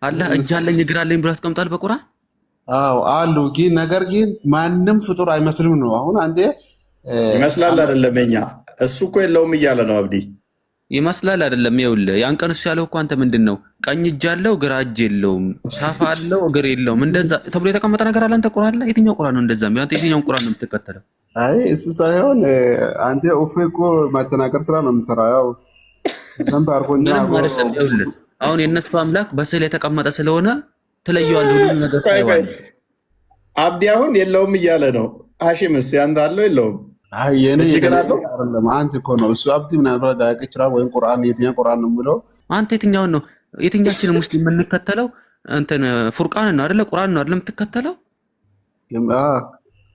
አላህ እጅ አለኝ እግር አለኝ ብሎ አስቀምጧል በቁርአን። አዎ አሉ። ግን ነገር ግን ማንም ፍጡር አይመስልም ነው። አሁን አንዴ ይመስላል አይደለም የኛ እሱ እኮ የለውም እያለ ነው አብዲ። ይመስላል አይደለም። ይኸውልህ ያን ቀን እሱ ያለው እኮ አንተ ምንድን ነው ቀኝ እጅ አለው ግራ እጅ የለውም፣ ታፋ አለው እግር የለውም እንደዛ ተብሎ የተቀመጠ ነገር አለ አንተ ቁርአን ላይ? የትኛው ቁርአን ነው እንደዛ? አንተ የትኛውን ቁርአን ነው የምትከተለው? አይ እሱ ሳይሆን አንተ ኡፍ እኮ ማተናገር ስራ ነው የምሰራው። ያው ዘንብ አርጎኛ አይደለም። ይኸውልህ አሁን የእነሱ አምላክ በስዕል የተቀመጠ ስለሆነ ትለየዋለህ። ሁሉ ነገር ታይዋለህ። አብዲ አሁን የለውም እያለ ነው። ሀሺምስ ያንተ አለው የለውም? አይ የኔ አይደለም አንተ እኮ ነው እሱ። አብዲ ምናልባት ዳቅ ይችላል ወይም ቁርአን የትኛው ቁርአን ነው የሚለው? አንተ የትኛውን ነው? የትኛችንን ሙስሊም የምንከተለው እንትን ፉርቃን ነው አይደለ? ቁርአን ነው አይደለ የምትከተለው?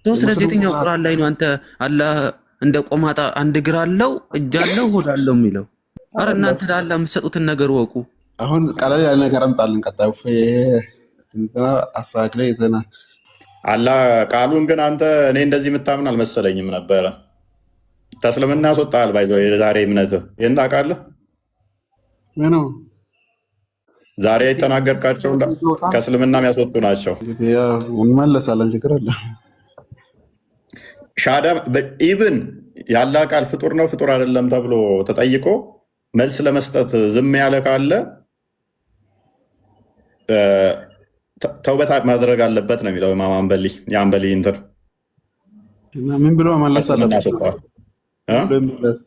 ስለዚህ የትኛው ቁርአን ላይ ነው አንተ አላህ እንደ ቆማጣ አንድ እግር አለው እጅ አለው ሆድ አለው የሚለው? አረ እናንተ ለአላህ የምትሰጡትን ነገር ወቁ። አሁን ቀለል ያለ ነገር አምጣልን። ቀጣዩ እንትና አሳክለ ይተና አላህ ቃሉን ግን አንተ እኔ እንደዚህ የምታምን አልመሰለኝም ነበረ። ተስልምና ያስወጣል ባይዘው የዛሬ እምነት ይህን ታውቃለህ? ምነው ዛሬ የተናገርካቸው ከእስልምና የሚያስወጡ ናቸው። እንመለሳለን፣ ችግር አለ። ሻዳ ኢቭን ያላ ቃል ፍጡር ነው ፍጡር አይደለም ተብሎ ተጠይቆ መልስ ለመስጠት ዝም ያለ ካለ ተውበት ማድረግ አለበት ነው የሚለው ኢማም አንበሊ። የአንበሊ እንትን ምን ብሎ መመለስ አለበት?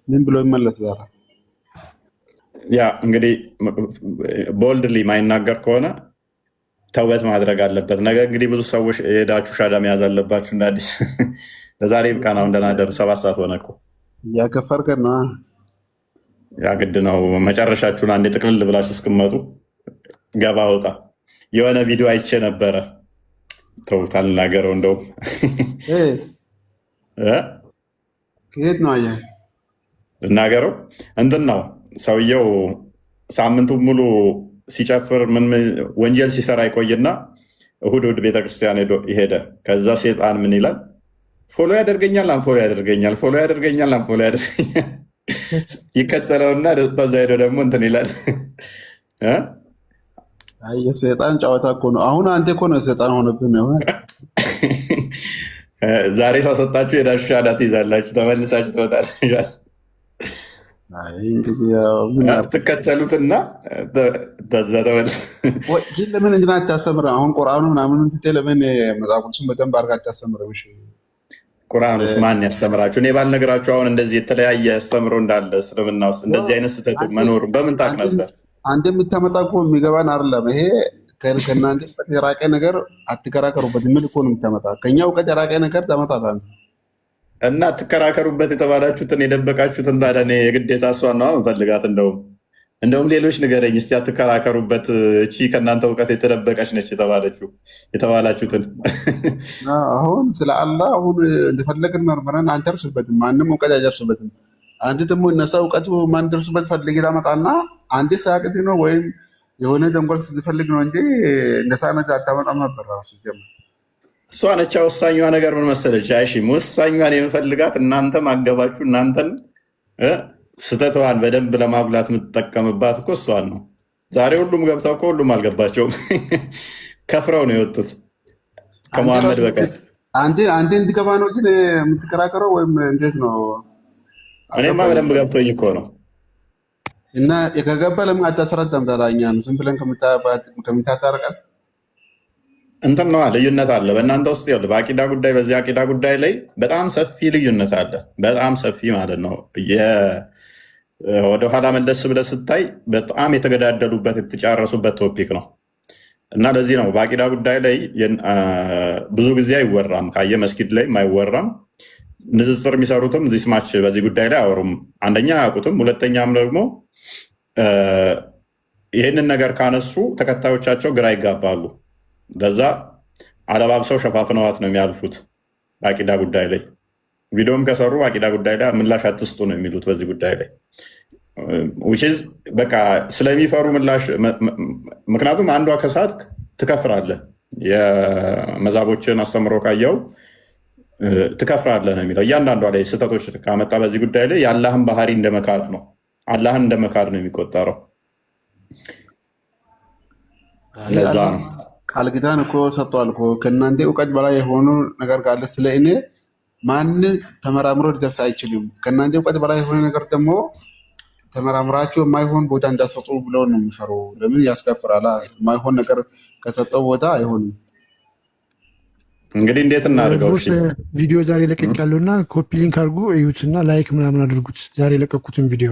ምን ብሎ ይመለስ? ያ እንግዲህ ቦልድሊ ማይናገር ከሆነ ተውበት ማድረግ አለበት። ነገ እንግዲህ ብዙ ሰዎች የሄዳችሁ ሻዳ መያዝ አለባችሁ። እንደ አዲስ ለዛሬ ብቃና እንደናደር 7 ሰዓት ሆነ እኮ እያከፈርከን ነው። ያ ግድ ነው። መጨረሻችሁን አንዴ ጥቅልል ብላችሁ እስክመጡ ገባ ወጣ። የሆነ ቪዲዮ አይቼ ነበረ። ተውት አልናገረው። እንደውም ከየት ነው አየህ? ልናገረው እንትን ነው ሰውየው ሳምንቱ ሙሉ ሲጨፍር ምን ወንጀል ሲሰራ ይቆይና እሁድ እሁድ ቤተክርስቲያን ሄደ። ከዛ ሴጣን ምን ይላል? ፎሎ ያደርገኛል፣ አንፎሎ ያደርገኛል፣ ፎሎ ያደርገኛል፣ አንፎሎ ያደርገኛል። ይከተለውና በዛ ሄዶ ደግሞ እንትን ይላል። የሰይጣን ጨዋታ እኮ ነው። አሁን አንተ እኮ ነው ሰይጣን ሆነብን። ዛሬ ሳስወጣችሁ ሄዳችሁ ሻዳ ትይዛላችሁ፣ ተመልሳችሁ ትወጣላችሁ። ትከተሉትና ግን ለምን እንግዲህ አታስተምር? አሁን ቁርአኑ ምናምን ትተህ ለምን መጽሐፍ ቅዱስን በደንብ አድርገህ አታስተምርም? ቁርአን ውስጥ ማን ያስተምራችሁ? እኔ ባልነግራችሁ አሁን እንደዚህ የተለያየ አስተምሮ እንዳለ እስልምና ውስጥ እንደዚህ አይነት ስህተት መኖሩ በምን ታውቅ ነበር? አንተ የምታመጣ እኮ የሚገባን አይደለም። ይሄ ከእናንተ እውቀት የራቀ ነገር አትከራከሩበት የሚል እኮ ነው የምታመጣ። ከኛ እውቀት የራቀ ነገር ታመጣለህ እና ትከራከሩበት የተባላችሁትን የደበቃችሁትን ታዲያ እኔ የግዴታ እሷን ነው የምፈልጋት። እንደውም ሌሎች ንገረኝ እስኪ አትከራከሩበት፣ እቺ ከእናንተ እውቀት የተደበቀች ነች የተባላችሁትን። አሁን ስለ አላህ አሁን እንደፈለግን መርመረን አንደርስበትም፣ ማንም እውቀት አይደርስበትም። አንተ ደግሞ እነሳ እውቀቱ ማን ደርስበት ፈልግ ታመጣና አንተ ሳያቅት ነው ወይም የሆነ ደንጎል ስትፈልግ ነው እንጂ እንደሳ አይነት አታመጣም ነበር ራሱ ጀምር። እሷ ነቻ ወሳኟ ነገር ምን መሰለች? አይሺም ወሳኟን የምፈልጋት እናንተ ማገባችሁ እናንተን ስተተዋን በደንብ ለማጉላት የምትጠቀምባት እኮ እሷን ነው። ዛሬ ሁሉም ገብተው እኮ ሁሉም አልገባቸውም። ከፍረው ነው የወጡት ከመሐመድ በቀር። አንተ እንዲገባ ነው ግን የምትከራከረው ወይም እንዴት ነው? እኔማ በደንብ ገብቶኝ እኮ ነው። እና የከገባ ለምን አታስረዳም? ታዲያ ዝም ብለን ከምታታረቃል እንትን ነዋ። ልዩነት አለ በእናንተ ውስጥ ያለ በአቂዳ ጉዳይ። በዚህ አቂዳ ጉዳይ ላይ በጣም ሰፊ ልዩነት አለ፣ በጣም ሰፊ ማለት ነው። ወደኋላ መለስ ብለህ ስታይ በጣም የተገዳደሉበት የተጫረሱበት ቶፒክ ነው እና ለዚህ ነው በአቂዳ ጉዳይ ላይ ብዙ ጊዜ አይወራም። ካየ መስጊድ ላይ አይወራም። ንጽጽር የሚሰሩትም እዚህ ስማች በዚህ ጉዳይ ላይ አወሩም። አንደኛ አያውቁትም፣ ሁለተኛም ደግሞ ይህንን ነገር ካነሱ ተከታዮቻቸው ግራ ይጋባሉ። ለዛ አለባብሰው ሸፋፍነዋት ነው የሚያልፉት። በአቂዳ ጉዳይ ላይ ቪዲዮም ከሰሩ በአቂዳ ጉዳይ ላይ ምላሽ አትስጡ ነው የሚሉት በዚህ ጉዳይ ላይ በቃ ስለሚፈሩ ምላሽ። ምክንያቱም አንዷ ከሳት ትከፍራለህ፣ የመዛቦችን አስተምሮ ካየው ትከፍራለህ ነው የሚለው። እያንዳንዷ ላይ ስህተቶች ካመጣ በዚህ ጉዳይ ላይ የአላህን ባህሪ እንደመካድ ነው፣ አላህን እንደመካድ ነው የሚቆጠረው። ለዛ ነው ቃል ኪዳን እኮ ሰጥቷል እኮ ከእናንተ እውቀት በላይ የሆኑ ነገር ካለ ስለ እኔ ማንን ተመራምሮ ሊደርስ አይችልም። ከእናንተ እውቀት በላይ የሆነ ነገር ደግሞ ተመራምራቸው የማይሆን ቦታ እንዳሰጡ ብለው ነው የሚፈሩ። ለምን ያስከፍራላ? የማይሆን ነገር ከሰጠው ቦታ አይሆንም። እንግዲህ እንዴት እናድርገው? ቦስ ቪዲዮ ዛሬ ለቀቅ ያለው እና ኮፒ ሊንክ አድርጉ እዩትና ላይክ ምናምን አድርጉት። ዛሬ የለቀኩትን ቪዲዮ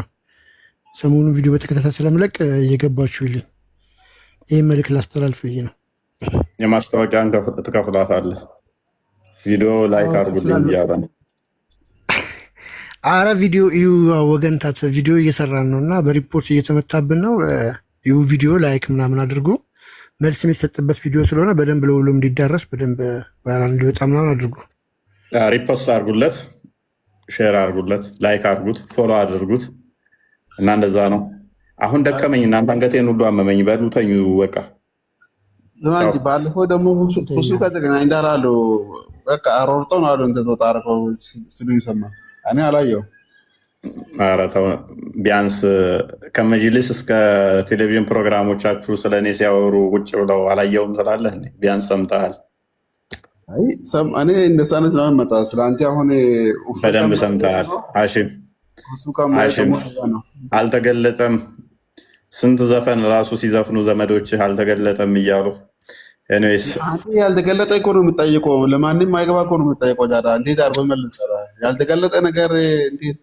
ሰሞኑ ቪዲዮ በተከታታይ ስለምለቅ እየገባችሁ ይልኝ ይህ መልዕክት ላስተላልፍ ብዬ ነው። የማስታወቂያን ትከፍላታለህ። ቪዲዮ ላይክ አድርጉልኝ እያለ ነው። አረ ቪዲዮ እዩ ወገንታት፣ ቪዲዮ እየሰራን ነው እና በሪፖርት እየተመታብን ነው። እዩ ቪዲዮ ላይክ ምናምን አድርጉ። መልስ የሚሰጥበት ቪዲዮ ስለሆነ በደንብ ለሁሉም እንዲዳረስ በደንብ ቫይራል እንዲወጣ ምናምን አድርጉ። ሪፖስት አድርጉለት፣ ሼር አድርጉለት፣ ላይክ አድርጉት፣ ፎሎ አድርጉት እና እንደዛ ነው። አሁን ደከመኝ እናንተ አንገቴን ሁሉ አመመኝ። በሉ ተኙ በቃ። ዝማንጂ ባለፈው ደግሞ ሁሱ ከተገናኝ እንዳላሉ በቃ አሮርጦ ነው አሉ እንተ ተጣርቀው ስሉ ይሰማ እኔ አላየው። ኧረ ተው ቢያንስ ከመጅልስ እስከ ቴሌቪዥን ፕሮግራሞቻችሁ ስለ እኔ ሲያወሩ ቁጭ ብለው አላየውም ትላለህ። ቢያንስ ሰምተሃል። አይ እኔ እንደ ሳነት ነው መጣ ስለ አንተ አሁን በደንብ ሰምተሃል። አሽም አልተገለጠም። ስንት ዘፈን ራሱ ሲዘፍኑ ዘመዶችህ አልተገለጠም እያሉ ኤኒዌይስ ያልተገለጠ እኮ ነው የምጠይቀው። ለማንም አይገባ እኮ ነው የምጠይቀው። ታዲያ እንዴት አድርጎ መልስ ያልተገለጠ ነገር እንዴት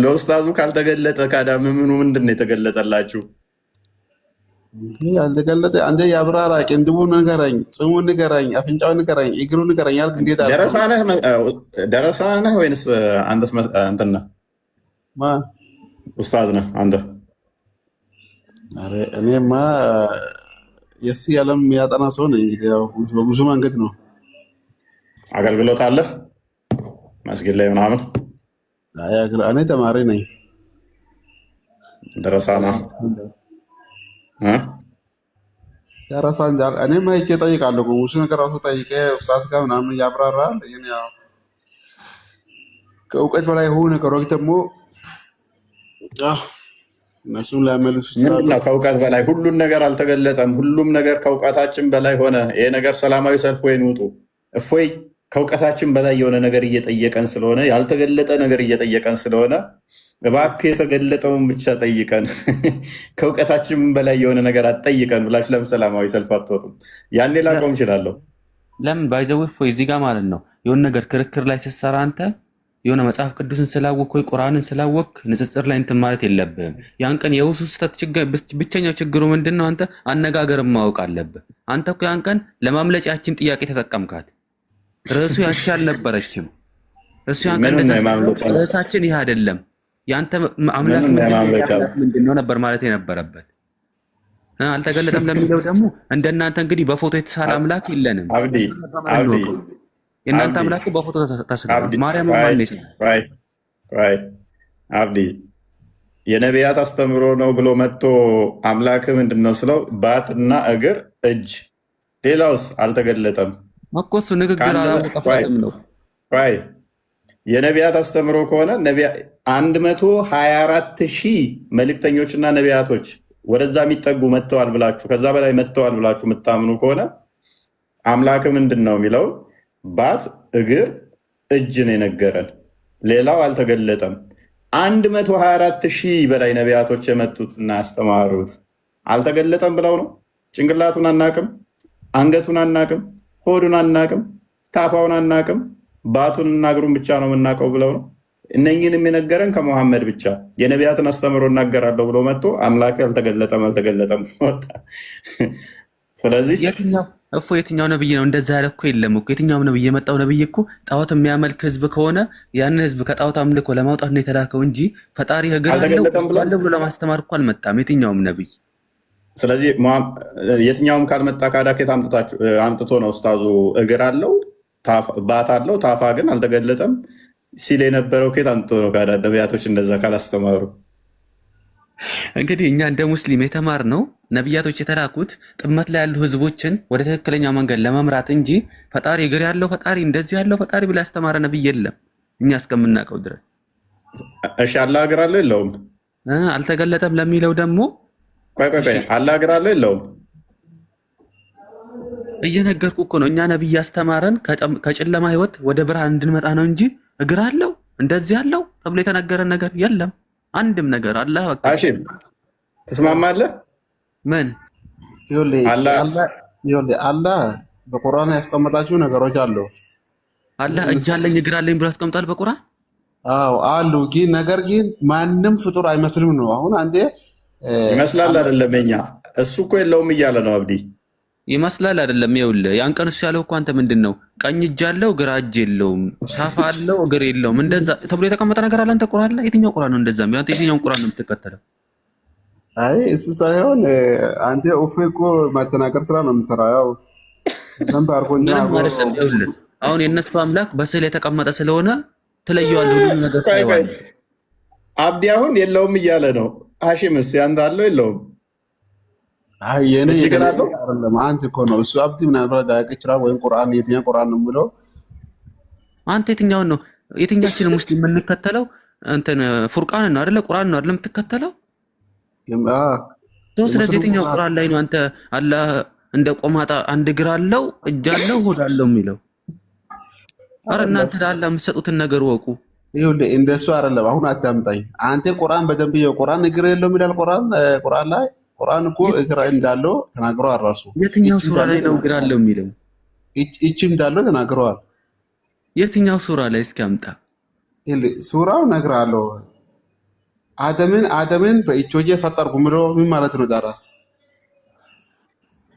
ለኡስታዙ ካልተገለጠ ካዳ ምኑ ምንድን ነው የተገለጠላችሁ? ያልተገለጠ አንዴ ያብራራ። ቅንድቡን ንገረኝ፣ ጽሙን ንገረኝ፣ አፍንጫውን ንገረኝ፣ እግሩን ንገረኝ ያልክ እንዴት ደረሳ ነህ ወይንስ አንተስ እንትን ነህ? ኡስታዝ ነህ አንተ? እኔማ የዚህ ዓለም ያጠና ሰው ነኝ። እንግዲህ በብዙ መንገድ ነው አገልግሎት አለ መስጊድ ላይ ምናምን። እኔ ተማሪ ነኝ። ደረሳ ነህ? ደረሳ እኔ ማይቼ እጠይቃለሁ። ብዙ ነገር ራሱ ጠይቄ ኡስታዝ ጋር ምናምን ያብራራል። ከእውቀት በላይ የሆኑ ነገሮች ደግሞ እነሱን ላይመልሱ ይችላሉ። ምንድነው ከእውቀት በላይ? ሁሉን ነገር አልተገለጠም። ሁሉም ነገር ከእውቀታችን በላይ ሆነ። ይሄ ነገር ሰላማዊ ሰልፍ ወይን ውጡ። እፎይ ከእውቀታችን በላይ የሆነ ነገር እየጠየቀን ስለሆነ፣ ያልተገለጠ ነገር እየጠየቀን ስለሆነ እባክህ የተገለጠውን ብቻ ጠይቀን ከእውቀታችን በላይ የሆነ ነገር አትጠይቀን ብላችሁ ለምን ሰላማዊ ሰልፍ አትወጡም? ያኔ ላቆም እችላለሁ። ለምን ባይዘው እፎይ እዚህ ጋር ማለት ነው የሆነ ነገር ክርክር ላይ ስትሰራ አንተ የሆነ መጽሐፍ ቅዱስን ስላወቅ ወይ ቁርአንን ስላወቅ ንጽጽር ላይ እንትን ማለት የለብህም። ያን ቀን የውሱ ስህተት ብቸኛው ችግሩ ምንድን ነው? አንተ አነጋገርን ማወቅ አለብህ። አንተ እኮ ያን ቀን ለማምለጫ ያችን ጥያቄ ተጠቀምካት። ርዕሱ ያቺ አልነበረችም። እሱ ያን ቀን ርዕሳችን ይህ አይደለም። ያንተ አምላክ ምንድን ነው ነበር ማለት የነበረበት። አልተገለጠም ለሚለው ደግሞ እንደናንተ እንግዲህ በፎቶ የተሳለ አምላክ የለንም። የእናንተ አምላክ በፎቶ ተስሏል። ማርያም አብዲ የነቢያት አስተምሮ ነው ብሎ መጥቶ አምላክ ምንድን ነው ስለው ባትና እግር እጅ፣ ሌላውስ አልተገለጠም እኮ እሱ ንግግር አላወቀም ነው። የነቢያት አስተምሮ ከሆነ 124,000 መልእክተኞችና ነቢያቶች ወደዛ የሚጠጉ መጥተዋል ብላችሁ ከዛ በላይ መጥተዋል ብላችሁ የምታምኑ ከሆነ አምላክ ምንድን ነው የሚለው ባት እግር እጅ ነው የነገረን። ሌላው አልተገለጠም። 124,000 በላይ ነቢያቶች የመጡትና ያስተማሩት አልተገለጠም ብለው ነው። ጭንቅላቱን አናቅም፣ አንገቱን አናቅም፣ ሆዱን አናቅም፣ ታፋውን አናቅም፣ ባቱን እና እግሩን ብቻ ነው የምናውቀው ብለው ነው። እነኝንም የነገረን ከመሐመድ ብቻ የነቢያትን አስተምሮ እናገራለሁ ብሎ መጥቶ አምላክ አልተገለጠም ወጣ። ስለዚህ የትኛው ነብይ ነው እንደዛ ያለ? እኮ የለም እኮ የትኛውም ነብይ የመጣው ነብይ እኮ ጣዖት የሚያመልክ ህዝብ ከሆነ ያንን ህዝብ ከጣዖት አምልኮ ለማውጣት ነው የተላከው እንጂ ፈጣሪ እግር አለው ብሎ ለማስተማር እኮ አልመጣም የትኛውም ነብይ። ስለዚህ የትኛውም ካልመጣ ካዳኬት አምጥቶ ነው ኡስታዙ እግር አለው ባት አለው ታፋ ግን አልተገለጠም ሲል የነበረው ኬት አምጥቶ ነው ካዳ? ነቢያቶች እንደዛ ካላስተማሩ እንግዲህ እኛ እንደ ሙስሊም የተማር ነው ነቢያቶች የተላኩት ጥመት ላይ ያሉ ህዝቦችን ወደ ትክክለኛ መንገድ ለመምራት እንጂ ፈጣሪ እግር ያለው ፈጣሪ እንደዚህ ያለው ፈጣሪ ብላ ያስተማረ ነብይ የለም እኛ እስከምናውቀው ድረስ። እሺ አላህ እግር አለው የለውም? አልተገለጠም ለሚለው ደግሞ ቆይ አላህ እግር አለው የለውም? እየነገርኩ እኮ ነው። እኛ ነብይ ያስተማረን ከጨለማ ህይወት ወደ ብርሃን እንድንመጣ ነው እንጂ እግር አለው እንደዚህ አለው ተብሎ የተነገረን ነገር የለም። አንድም ነገር አላህ በቃ ሀሺም ትስማማለህ? ምን አላህ በቁርአን ያስቀመጣችሁ ነገሮች አሉ። አላህ እጅ አለኝ እግር አለኝ ብሎ ያስቀምጣል በቁርአን? አዎ አሉ። ግን ነገር ግን ማንም ፍጡር አይመስልም ነው። አሁን አንዴ ይመስላል አይደለም? የኛ እሱ እኮ የለውም እያለ ነው አብዲ። ይመስላል አይደለም? ይኸውልህ ያን ቀን እሱ ያለው እኮ አንተ ምንድን ነው ቀኝ እጅ አለው ግራ እጅ የለውም፣ ታፋ አለው እግር የለውም እንደዛ ተብሎ የተቀመጠ ነገር አለ አንተ ቁርአን ላይ? የትኛው ቁርአን ነው እንደዛ? አንተ የትኛውን ቁርአን ነው የምትከተለው? አይ እሱ ሳይሆን አንተ ኡፍ እኮ ማተናገር ስራ ነው የምሰራው። ያው ዘንብ አርጎኛ አይደለም። ይኸውልህ አሁን የእነሱ አምላክ በስዕል የተቀመጠ ስለሆነ ትለየዋለህ ሁሉ ነገር ታይዋለህ። አብዲ አሁን የለውም እያለ ነው። ሀሺምስ ያንተ አለው የለውም? አይ የኔ ይገላል አይደለም አንተ እኮ ነው እሱ አብዲ ምናልባት ዳቅ ይችላል ወይም ቁርአን የትኛው ቁርአን ነው የሚለው? አንተ የትኛውን ነው የትኛችን ሙስሊም የምንከተለው? እንትን ፉርቃን ነው አይደለ? ቁርአን ነው አይደለ የምትከተለው? ስለዚህ የትኛው ቁርአን ላይ ነው አንተ አላህ እንደ ቆማጣ አንድ እግር አለው እጅ አለው ሆድ አለው የሚለው? አረ እናንተ ለአላህ የምትሰጡትን ነገር ወቁ። ይኸውልህ እንደሱ አይደለም። አሁን አታምጣኝ አንተ ቁርአን በደንብ ቁርአን እግር የለውም ይላል ቁርአን ላይ። ቁርአን እኮ እግር እንዳለው ተናግረዋል ራሱ። የትኛው ሱራ ላይ ነው እግር አለው የሚለው? እቺ እንዳለው ተናግረዋል። የትኛው ሱራ ላይ እስኪ አምጣ። ሱራው እነግርሃለሁ። አደምን በእጆቼ ፈጠርኩ ብሎ ምን ማለት ነው ታዲያ?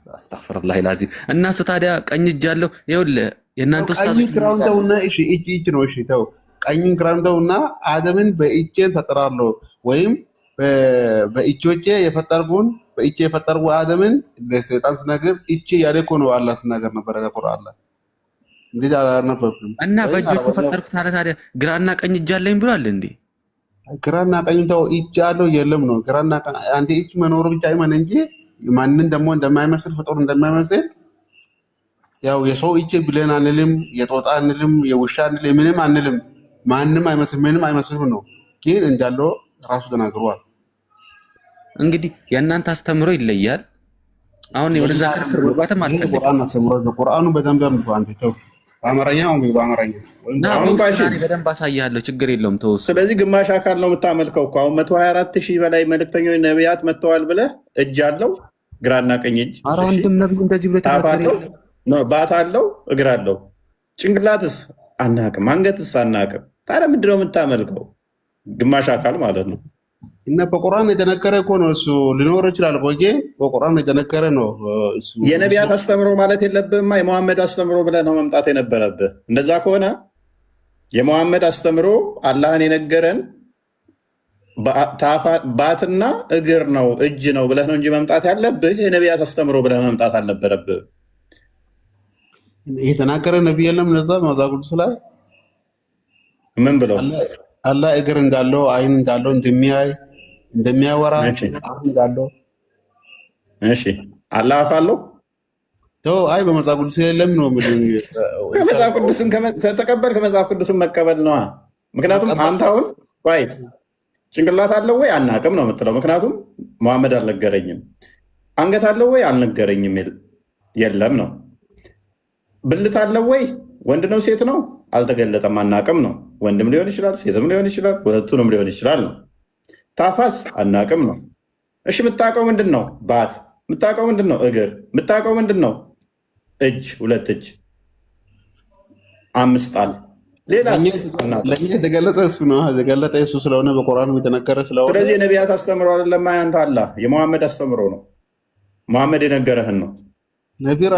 አስተግፍሩላህ ላዚም። እናሱ ታዲያ ቀኝ እጅ አለው? ይኸውልህ የእናንተ ኡስታዝ ቀኝ ግራውን ተውና፣ እሺ እጅ ነው። እሺ ተው፣ ቀኝ ግራውን ተውና አደምን በእጄን ፈጠራለሁ ወይም በእጆቼ የፈጠርኩን በእጄ የፈጠርኩ አደምን ለሰይጣን ስነግር እቺ ያለ እኮ ነው አላህ ስነግር ነበር ቁርአን ላይ። እንዴት አላነበብኩም? እና በእጆቹ ፈጠርኩት አለ። ታዲያ ግራና ቀኝ እጅ አለኝ ብሏል እንዴ? ግራና ቀኝ ተው፣ እጅ አለው የለም ነው። ግራና አንዴ እጅ መኖሩ ብቻ አይመን እንጂ ማንን ደግሞ እንደማይመስል ፍጡር እንደማይመስል ያው የሰው እጅ ብለን አንልም፣ የጦጣ አንልም፣ የውሻ አንልም፣ ምንም አንልም። ማንም አይመስል ምንም አይመስልም ነው። ግን እንዳለው ራሱ ተናግሯል። እንግዲህ የእናንተ አስተምሮ ይለያል። አሁን ወደዛ ክርክር መግባትም አልፈልግም። ቁርአን አስተምሮ ቁርአኑ በደንብ አንተ ተው፣ በአማርኛ አሁን በደንብ አሳያለሁ። ችግር የለውም ተው። ስለዚህ ግማሽ አካል ነው የምታመልከው እኮ። አሁን 124,000 በላይ መልእክተኞች ነቢያት መጥተዋል ብለህ እጅ አለው ግራና ቀኝ እጅ። ኧረ ወንድም ነብዩ እንደዚህ ብሎ ተናገረ። ባት አለው እግር አለው። ጭንቅላትስ አናቅም፣ አንገትስ አናቅም። ታዲያ ምንድን ነው የምታመልከው? ግማሽ አካል ማለት ነው። እና በቁርአን የተነገረ እኮ ነው። እሱ ሊኖር ይችላል ቆየ፣ በቁርአን የተነገረ ነው እሱ። የነቢያት አስተምሮ ማለት የለብህማ። የመሐመድ አስተምሮ ብለህ ነው መምጣት የነበረብህ። እንደዛ ከሆነ የመሐመድ አስተምሮ አላህን የነገረን ባትና እግር ነው እጅ ነው ብለህ ነው እንጂ መምጣት ያለብህ የነቢያት አስተምሮ ብለህ መምጣት አልነበረብህ። የተናገረ ነቢይ የለም። እነዛ መጽሐፍ ቅዱስ ላይ ምን ብለው አላህ እግር እንዳለው አይን እንዳለው እንደሚያይ እንደሚያወራ እንዳለው። እሺ አላህ አፍ አለው? አይ በመጽሐፍ ቅዱስ የለም ነው የምልህ። ከመጽሐፍ ቅዱስን ተቀበል፣ ከመጽሐፍ ቅዱስን መቀበል ነዋ። ምክንያቱም አንተ አሁን ወይ ጭንቅላት አለው ወይ አናቅም ነው የምትለው። ምክንያቱም መሐመድ አልነገረኝም። አንገት አለው ወይ አልነገረኝም የለም ነው። ብልት አለው ወይ ወንድ ነው ሴት ነው አልተገለጠም፣ አናቅም ነው። ወንድም ሊሆን ይችላል ሴትም ሊሆን ይችላል ሁለቱንም ሊሆን ይችላል ነው። ታፋስ አናቅም ነው። እሺ የምታውቀው ምንድን ነው? ባት የምታውቀው ምንድን ነው? እግር የምታውቀው ምንድን ነው? እጅ፣ ሁለት እጅ፣ 5 ጣል። ሌላ ለእኛ የተገለጸ እሱ ነው። የተገለጠ እሱ ስለሆነ በቁርአኑ የተነገረ ስለሆነ፣ ስለዚህ የነቢያት አስተምሮ አይደለም። ያንተ አላህ የመሐመድ አስተምሮ ነው። መሐመድ የነገረህን ነው።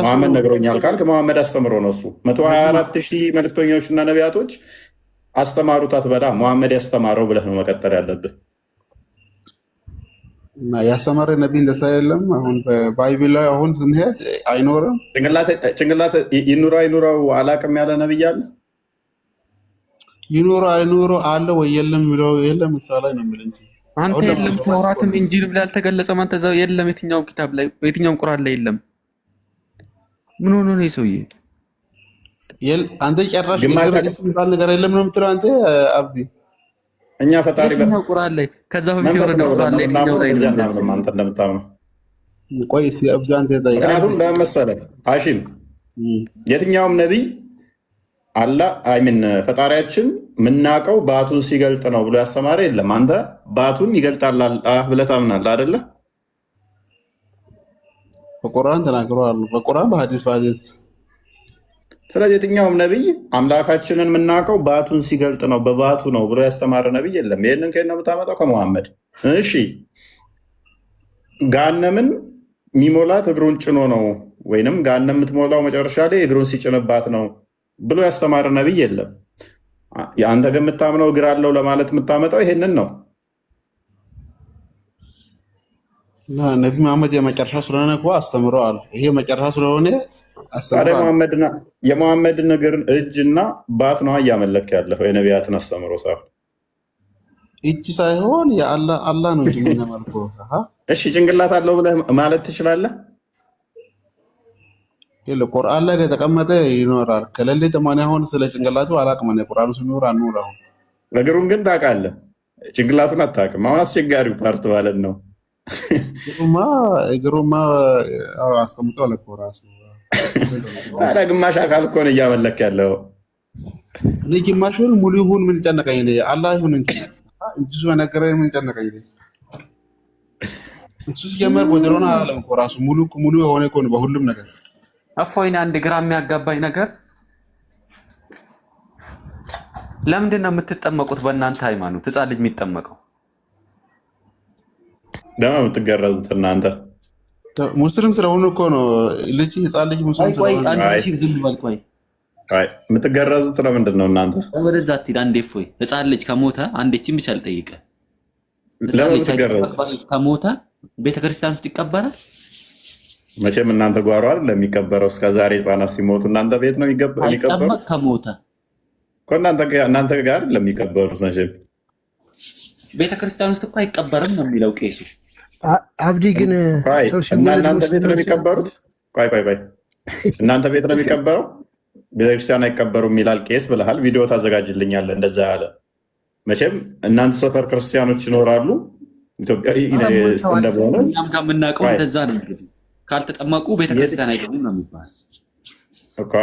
መሐመድ ነግሮኛል ካልክ መሐመድ አስተምሮ ነው እሱ። 124,000 መልክተኞች እና ነቢያቶች አስተማሩት አትበላ። መሐመድ ያስተማረው ብለህ ነው መቀጠል ያለብህ። ያስተማረ ነቢይ እንደሳ የለም። አሁን በባይብል ላይ አሁን ስንሄድ አይኖርም። ጭንቅላት ይኑረው አይኑረው አላቅም ያለ ነቢይ አለ? ይኑረው አይኑረው አለ ወይ የለም የሚለው የለም። ምሳሌ ላይ ነው የሚል እንጂ አንተ የለም ተውራትም ኢንጂል ብለህ አልተገለጸም። አንተ እዛው የለም የትኛውም ኪታብ ላይ የትኛውም ቁርአን ላይ የለም። ምን ሆኖ ነው ሰውዬ? አንተ ጨራሽ የሚባል ነገር የለም ነው የምትለው አንተ አብዲ። እኛ ፈጣሪ ቁርአን ላይ ከዛ በፊት ወረደ ቁርአን ላይ አንተ እንደምታምነው ቆይ እስኪ አብዛን ተጠይቃለህ። ምክንያቱም ለምን መሰለህ ሀሺም የትኛውም ነቢይ አላህ አይምን ፈጣሪያችን የምናውቀው ባቱን ሲገልጥ ነው ብሎ ያስተማረ የለም። አንተ ባቱን ይገልጣል ብለህ ታምናለህ አይደለ? በቁርአን ተናግረዋል። በቁርአን በሐዲስ በሐዲስ። ስለዚህ የትኛውም ነቢይ አምላካችንን የምናውቀው ባቱን ሲገልጥ ነው በባቱ ነው ብሎ ያስተማረ ነቢይ የለም። ይህንን ከየት ነው የምታመጣው? ከመሐመድ። እሺ ጋነምን የሚሞላት እግሩን ጭኖ ነው ወይንም ጋነም የምትሞላው መጨረሻ ላይ እግሩን ሲጭንባት ነው ብሎ ያስተማረ ነቢይ የለም። የአንተ ግን የምታምነው እግር አለው ለማለት የምታመጣው ይሄንን ነው። ነቢ መሐመድ የመጨረሻ ስለሆነ እኮ አስተምረዋል። ይሄ መጨረሻ ስለሆነ ታዲያ የመሐመድን እግር እጅና ባት ነው እያመለክ ያለሁ የነቢያትን አስተምሮ ሳይሆን እጅ ሳይሆን የአላህ ነው እንጂ የምናመልከው። እሺ ጭንቅላት አለው ብለህ ማለት ትችላለህ? ቁርአን ላይ ከተቀመጠ ይኖራል። ከሌለ ተማን አሁን ስለ ጭንቅላቱ አላቅም። ቁርአኑ ሲኖር አኑር። አሁን እግሩን ግን ታውቃለህ፣ ጭንቅላቱን አታውቅም። አሁን አስቸጋሪው ፓርት ማለት ነው። እግሩማ አስቀምጧል እኮ ራሱ። ታዲያ ግማሽ አካል እኮ ነው እያመለክ ያለው። እኔ ግማሹን ሙሉ ይሁን ምን ጨነቀኝ? አላህ ይሁን እንጂ እሱ በነገረኝ ምን ጨነቀኝ? እሱ ሲጀመር ጎደሎና አላለም እኮ ራሱ ሙሉ የሆነ እኮ ነው በሁሉም ነገር። እፎይን አንድ ግራ የሚያጋባኝ ነገር ለምንድን ነው የምትጠመቁት? በእናንተ ሃይማኖት ህፃን ልጅ የሚጠመቀው ለምን የምትገረዙት እናንተ? ሙስሊም ስለሆኑ እኮ ነው። ህፃን ልጅ ሙስሊም ስለሆኑ የምትገረዙት ለምንድን ነው እናንተ? ወደዛ ትሄድ አንዴ። እፎይ ህፃን ልጅ ከሞተ አንዴችን ብቻ ልጠይቅህ፣ ከሞተ ቤተክርስቲያን ውስጥ ይቀበራል? መቼም እናንተ ጓሮ አይደል ለሚቀበረው? እስከዛሬ ህፃናት ሲሞቱ እናንተ ቤት ነው የሚቀበሩት? ከሞተ እናንተ ጋር ለሚቀበሩት መቼም ቤተክርስቲያን ውስጥ እኮ አይቀበርም ነው የሚለው ቄሱ። አብዲ ግን እናንተ ቤት ነው የሚቀበሩት? ቆይ እናንተ ቤት ነው የሚቀበረው? ቤተክርስቲያን አይቀበሩም ይላል ቄስ ብለሃል። ቪዲዮ ታዘጋጅልኛለህ እንደዛ ያለ። መቼም እናንተ ሰፈር ክርስቲያኖች ይኖራሉ። ኢትዮጵያዊ እንደሆነ እኛም ጋር የምናውቀው እንደዛ ነው። እንግዲህ ካልተጠመቁ ቤተክርስቲያን አይገቡም ነው የሚባል እኮ።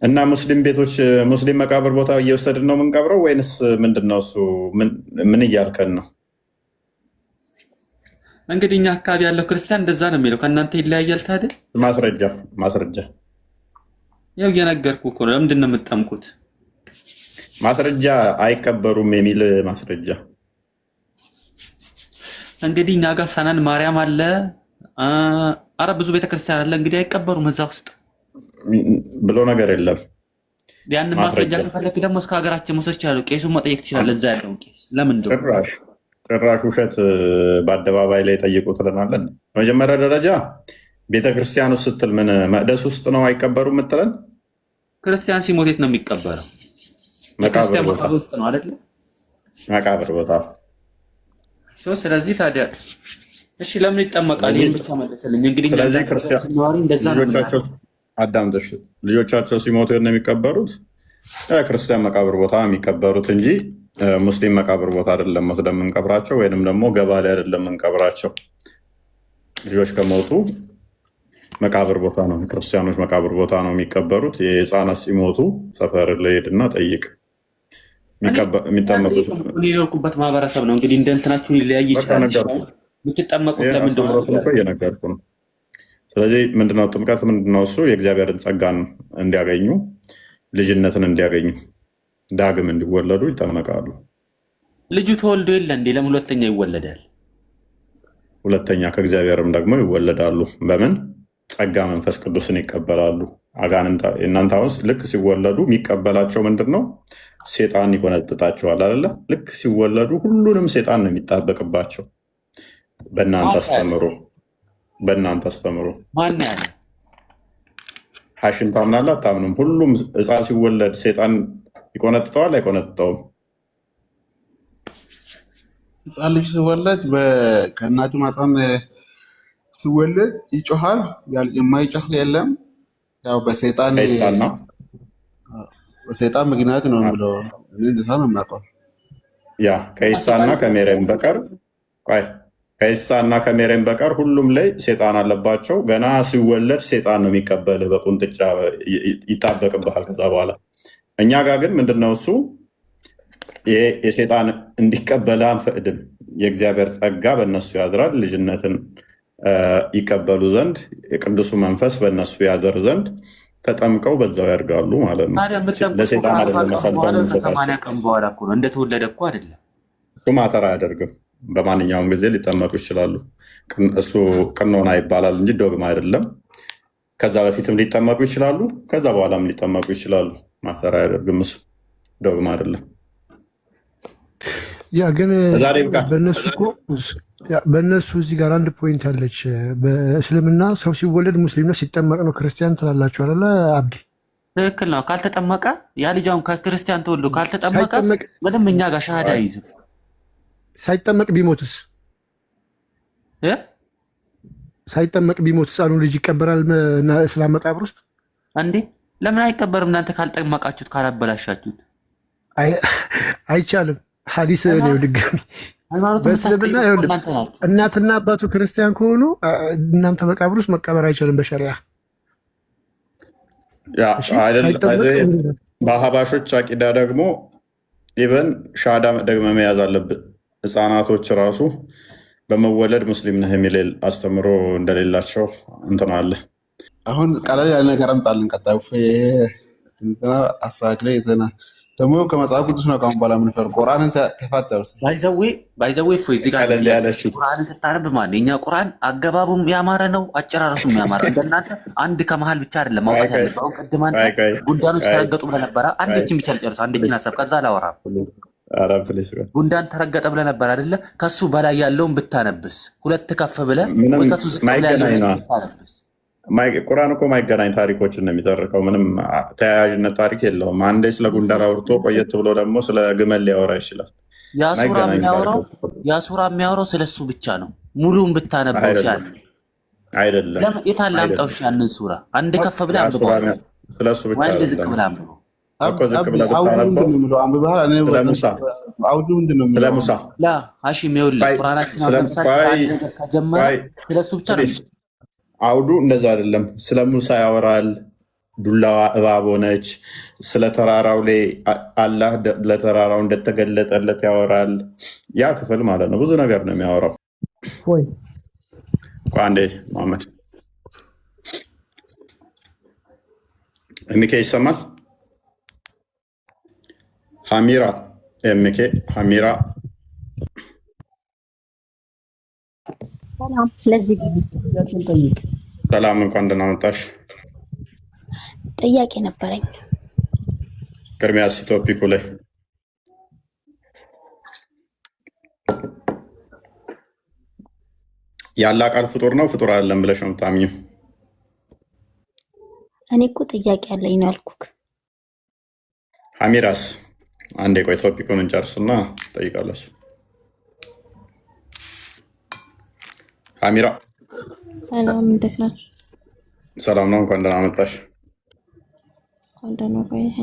እና ሙስሊም ቤቶች ሙስሊም መቃብር ቦታ እየወሰድን ነው የምንቀብረው ወይንስ ምንድን ነው እሱ? ምን እያልከን ነው? እንግዲህ እኛ አካባቢ ያለው ክርስቲያን እንደዛ ነው የሚለው። ከእናንተ ይለያያል ታዲያ? ማስረጃ ያው እየነገርኩህ እኮ ነው። ለምንድን ነው የምትጠምቁት? ማስረጃ አይቀበሩም የሚል ማስረጃ። እንግዲህ እኛ ጋር ሰናን ማርያም አለ፣ አረ ብዙ ቤተክርስቲያን አለ። እንግዲህ አይቀበሩም እዛ ውስጥ ብሎ ነገር የለም። ያንን ማስረጃ ከፈለክ ደግሞ እስከ ሀገራችን መውሰድ ይችላሉ። ቄሱን መጠየቅ ትችላለህ። እዛ ያለውን ቄስ ለምን ጭራሽ ውሸት በአደባባይ ላይ ጠይቁ ትለናለን። በመጀመሪያ ደረጃ ቤተክርስቲያን ውስጥ ስትል ምን መቅደስ ውስጥ ነው አይቀበሩም የምትለን? ክርስቲያን ሲሞት የት ነው የሚቀበረው? መቃብር ቦታ ውስጥ ነው አይደለ? መቃብር ቦታ። ስለዚህ ታዲያ እሺ ለምን ይጠመቃል? ይህን ብቻ መለስልኝ። እንግዲህ አዳምጠሽ ልጆቻቸው ሲሞቱ ነው የሚቀበሩት ክርስቲያን መቃብር ቦታ የሚቀበሩት እንጂ ሙስሊም መቃብር ቦታ አይደለም ወስደን የምንቀብራቸው፣ ወይንም ደግሞ ገባ ላይ አይደለም የምንቀብራቸው። ልጆች ከሞቱ መቃብር ቦታ ነው፣ ክርስቲያኖች መቃብር ቦታ ነው የሚቀበሩት። የህፃናት ሲሞቱ ሰፈር ልሄድና ጠይቅ። የሚጠመቁት የኖርኩበት ማህበረሰብ ነው። እንግዲህ እንደ እንትናችሁ ሊለያይ ይችላል። የምትጠመቁት ለምን እንደሆነ እየነገርኩ ነው። ስለዚህ ምንድነው ጥምቀት? ምንድነው እሱ? የእግዚአብሔርን ጸጋን እንዲያገኙ፣ ልጅነትን እንዲያገኙ፣ ዳግም እንዲወለዱ ይጠመቃሉ። ልጁ ተወልዶ የለ እንዴ? ለምን ሁለተኛ ይወለዳል? ሁለተኛ ከእግዚአብሔርም ደግሞ ይወለዳሉ። በምን ጸጋ መንፈስ ቅዱስን ይቀበላሉ። እናንተ አሁን ልክ ሲወለዱ የሚቀበላቸው ምንድን ነው? ሴጣን ይቆነጥጣቸዋል አይደለ? ልክ ሲወለዱ ሁሉንም ሴጣን ነው የሚጣበቅባቸው። በእናንተ አስተምሮ ማን ያለ ሐሽም ታምናለህ አታምንም? ሁሉም ሕፃን ሲወለድ ሴጣን ይቆነጥጠዋል አይቆነጥጠውም? ሕፃን ልጅ ሲወለድ ከእናቱ ማህፀን ሲወለድ ይጮሃል። የማይጮህ የለም። ያው በሰይጣን ምክንያት ነው ብለው እንደዛ ነው የማውቀው። ያ ከኢሳና ከሜሪያም በቀር ከኢሳና ከሜሬም በቀር ሁሉም ላይ ሴጣን አለባቸው። ገና ሲወለድ ሴጣን ነው የሚቀበልህ፣ በቁንጥጫ ይጣበቅብሃል ከዛ በኋላ። እኛ ጋር ግን ምንድነው እሱ የሴጣን እንዲቀበልህ አንፈቅድም። የእግዚአብሔር ጸጋ በእነሱ ያድራል፣ ልጅነትን ይቀበሉ ዘንድ የቅዱሱ መንፈስ በእነሱ ያደር ዘንድ ተጠምቀው በዛው ያድጋሉ ማለት ነው። ለሴጣን አይደለም አሳልፈን የምንሰጣቸው። እንደተወለደ እኮ አይደለም። እሱ ማተር አያደርግም። በማንኛውም ጊዜ ሊጠመቁ ይችላሉ። እሱ ቅኖና ይባላል እንጂ ዶግማ አይደለም። ከዛ በፊትም ሊጠመቁ ይችላሉ፣ ከዛ በኋላም ሊጠመቁ ይችላሉ። ማተር አያደርግም። እሱ ዶግማ አይደለም። ያ ግን በእነሱ እዚህ ጋር አንድ ፖይንት አለች። በእስልምና ሰው ሲወለድ ሙስሊም ነው፣ ሲጠመቅ ነው ክርስቲያን ትላላችሁ አይደለ አብዲ? ትክክል ነው። ካልተጠመቀ ያ ልጅ አሁን ከክርስቲያን ተወልዶ ካልተጠመቀ ምንም እኛ ጋር ሻሃዳ አይይዝም። ሳይጠመቅ ቢሞትስ? ሳይጠመቅ ቢሞትስ አሉ ልጅ ይቀበራል እስላም መቃብር ውስጥ እንዴ? ለምን አይቀበርም? እናንተ ካልጠመቃችሁት ካላበላሻችሁት አይቻልም። ሀዲስ ነው ድጋሚ በእስልምና እናትና አባቱ ክርስቲያን ከሆኑ እናንተ መቃብር ውስጥ መቀበር አይችልም በሸሪያ። በአህባሾች አቂዳ ደግሞ ኢቨን ሻሃዳ ደግመ መያዝ አለብን። ህፃናቶች ራሱ በመወለድ ሙስሊም ነህ የሚል አስተምሮ እንደሌላቸው እንትን አለ። አሁን ቀለል ያለ ነገር አምጣልን። ቀጣዩ አሳክለ ደግሞ ከመጽሐፍ ቅዱስ ነው። ካሁን በኋላ የምንፈር ቁርአንን ተፋታው ባይዘዌ እዚህ ጋር ቁርአንን ስታነብ ማለት የኛ ቁርአን አገባቡም ያማረ ነው፣ አጨራረሱም ያማረ። እንደናንተ አንድ ከመሀል ብቻ አይደለም ማውጣት ያለበት። አሁን ቅድም አንተ ጉንዳኖች ተረገጡ ብለህ ነበረ። አንደችን ብቻ ልጨርስ፣ አንደችን ሀሳብ ከዛ አላወራም። ጉንዳን ተረገጠ ብለህ ነበር አይደለ? ከሱ በላይ ያለውን ብታነብስ፣ ሁለት ከፍ ብለህ ወይ ከሱ ዝቅ ብለህ ያለውን ብታነብስ። ቁርአን እኮ ማይገናኝ ታሪኮችን ነው የሚጠርቀው። ምንም ተያያዥነት ታሪክ የለውም። አንዴ ስለ ጉንዳን አውርቶ ቆየት ብሎ ደግሞ ስለ ግመል ሊያወራ ይችላል። ያ ሱራ የሚያወራው ስለሱ ብቻ ነው። ሙሉን ብታነበው ይሻል አይደለም? የታለ አምጣው ያንን ሱራ አንድ ከፍ ብለህ አንብበው። ስለሱ ብቻ ወይ ዝቅ ብለህ አንብበው። አውዱ እንደዛ አይደለም። ስለ ሙሳ ያወራል። ዱላዋ እባብ ሆነች። ስለ ተራራው ላይ አላህ ለተራራው እንደተገለጠለት ያወራል። ያ ክፍል ማለት ነው። ብዙ ነገር ነው የሚያወራው። አንዴ መሐመድ ኤምኬ ይሰማል? ሐሚራ ኤምኬ ሐሚራ ሰላም። ለዚህ ሰላም፣ እንኳን ደህና መጣሽ። ጥያቄ ነበረኝ። ቅድሚያ ቶፒኩ ላይ ያለ ቃል ፍጡር ነው ፍጡር አይደለም ብለሽ ነው የምታምኚው? እኔ እኮ ጥያቄ ያለኝ ነው ያልኩክ። ሐሚራስ አንዴ ቆይ ቶፒኩን እንጨርስና ጠይቃለች። ሐሚራ ሰላም፣ እንዴት ናችሁ? ሰላም ነው። እንኳን ደህና መጣሽ። እንኳን ደህና ቆየህ።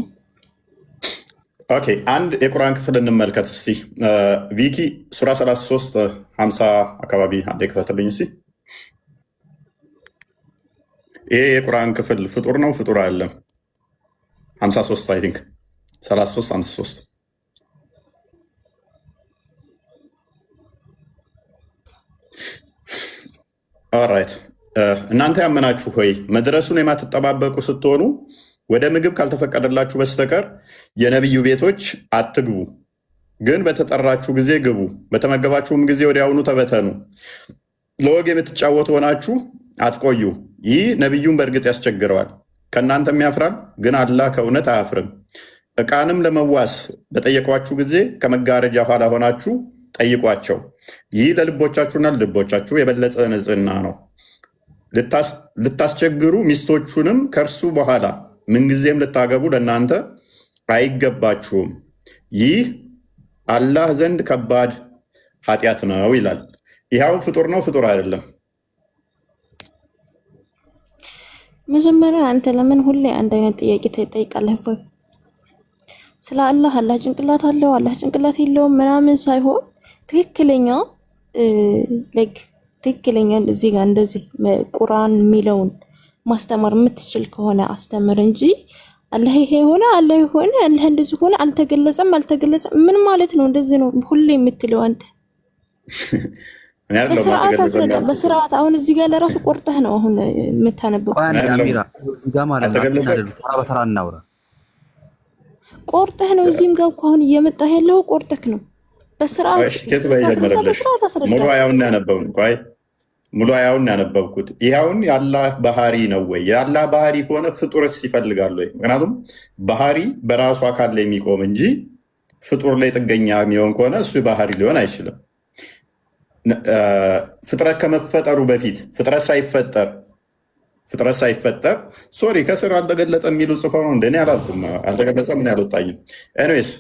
ኦኬ፣ አንድ የቁርአን ክፍል እንመልከት እስቲ። ቪኪ ሱራ 33 50 አካባቢ አንዴ ክፈትልኝ እስቲ። ይሄ የቁርአን ክፍል ፍጡር ነው ፍጡር አይደለም? 53 አይ ቲንክ 33 53 ኦራይት። እናንተ ያመናችሁ ሆይ መድረሱን የማትጠባበቁ ስትሆኑ ወደ ምግብ ካልተፈቀደላችሁ በስተቀር የነቢዩ ቤቶች አትግቡ። ግን በተጠራችሁ ጊዜ ግቡ፣ በተመገባችሁም ጊዜ ወዲያውኑ ተበተኑ። ለወግ የምትጫወቱ ሆናችሁ አትቆዩ። ይህ ነቢዩን በእርግጥ ያስቸግረዋል፣ ከእናንተም ያፍራል። ግን አላህ ከእውነት አያፍርም። ዕቃንም ለመዋስ በጠየቋችሁ ጊዜ ከመጋረጃ ኋላ ሆናችሁ ጠይቋቸው። ይህ ለልቦቻችሁና ለልቦቻችሁ የበለጠ ንጽሕና ነው። ልታስቸግሩ ሚስቶቹንም ከእርሱ በኋላ ምንጊዜም ልታገቡ ለእናንተ አይገባችሁም። ይህ አላህ ዘንድ ከባድ ኃጢአት ነው ይላል። ይኸው ፍጡር ነው ፍጡር አይደለም? መጀመሪያ አንተ ለምን ሁሌ አንድ አይነት ጥያቄ ትጠይቃለህ? ስለ አላህ ጭንቅላት አለው አላህ ጭንቅላት የለውም ምናምን ሳይሆን ትክክለኛ ላይክ ትክክለኛ እዚህ ጋር እንደዚህ ቁርአን የሚለውን ማስተማር የምትችል ከሆነ አስተምር እንጂ አላህ ይሄ ሆነ አላህ ሆነ አላህ እንደዚህ ሆነ አልተገለጸም ምን ማለት ነው? እንደዚህ ነው ሁሌ የምትለው አንተ። በስርዓት አሁን እዚህ ጋር ለራሱ ቆርጠህ ነው አሁን የምታነበው። አሚራ እዚህ ጋር ማለት ነው በተራ እናውራ። ቆርጠህ ነው እዚህም ጋር እኮ አሁን እየመጣህ ያለው ቆርጠህ ነው። በስርዓት ሙሉ አያውን ያነበብኩት ይኸውን የአላህ ባህሪ ነው ወይ? የአላህ ባህሪ ከሆነ ፍጡርስ ይፈልጋል ወይ? ምክንያቱም ባህሪ በራሱ አካል ላይ የሚቆም እንጂ ፍጡር ላይ ጥገኛ የሚሆን ከሆነ እሱ ባህሪ ሊሆን አይችልም። ፍጥረት ከመፈጠሩ በፊት ፍጥረት ሳይፈጠር ሶሪ ከስር አልተገለጠ የሚሉ ጽፈው ነው እንደኔ አላልኩም። አልተገለጸ ምን ያልወጣኝም። ኤኒዌይስ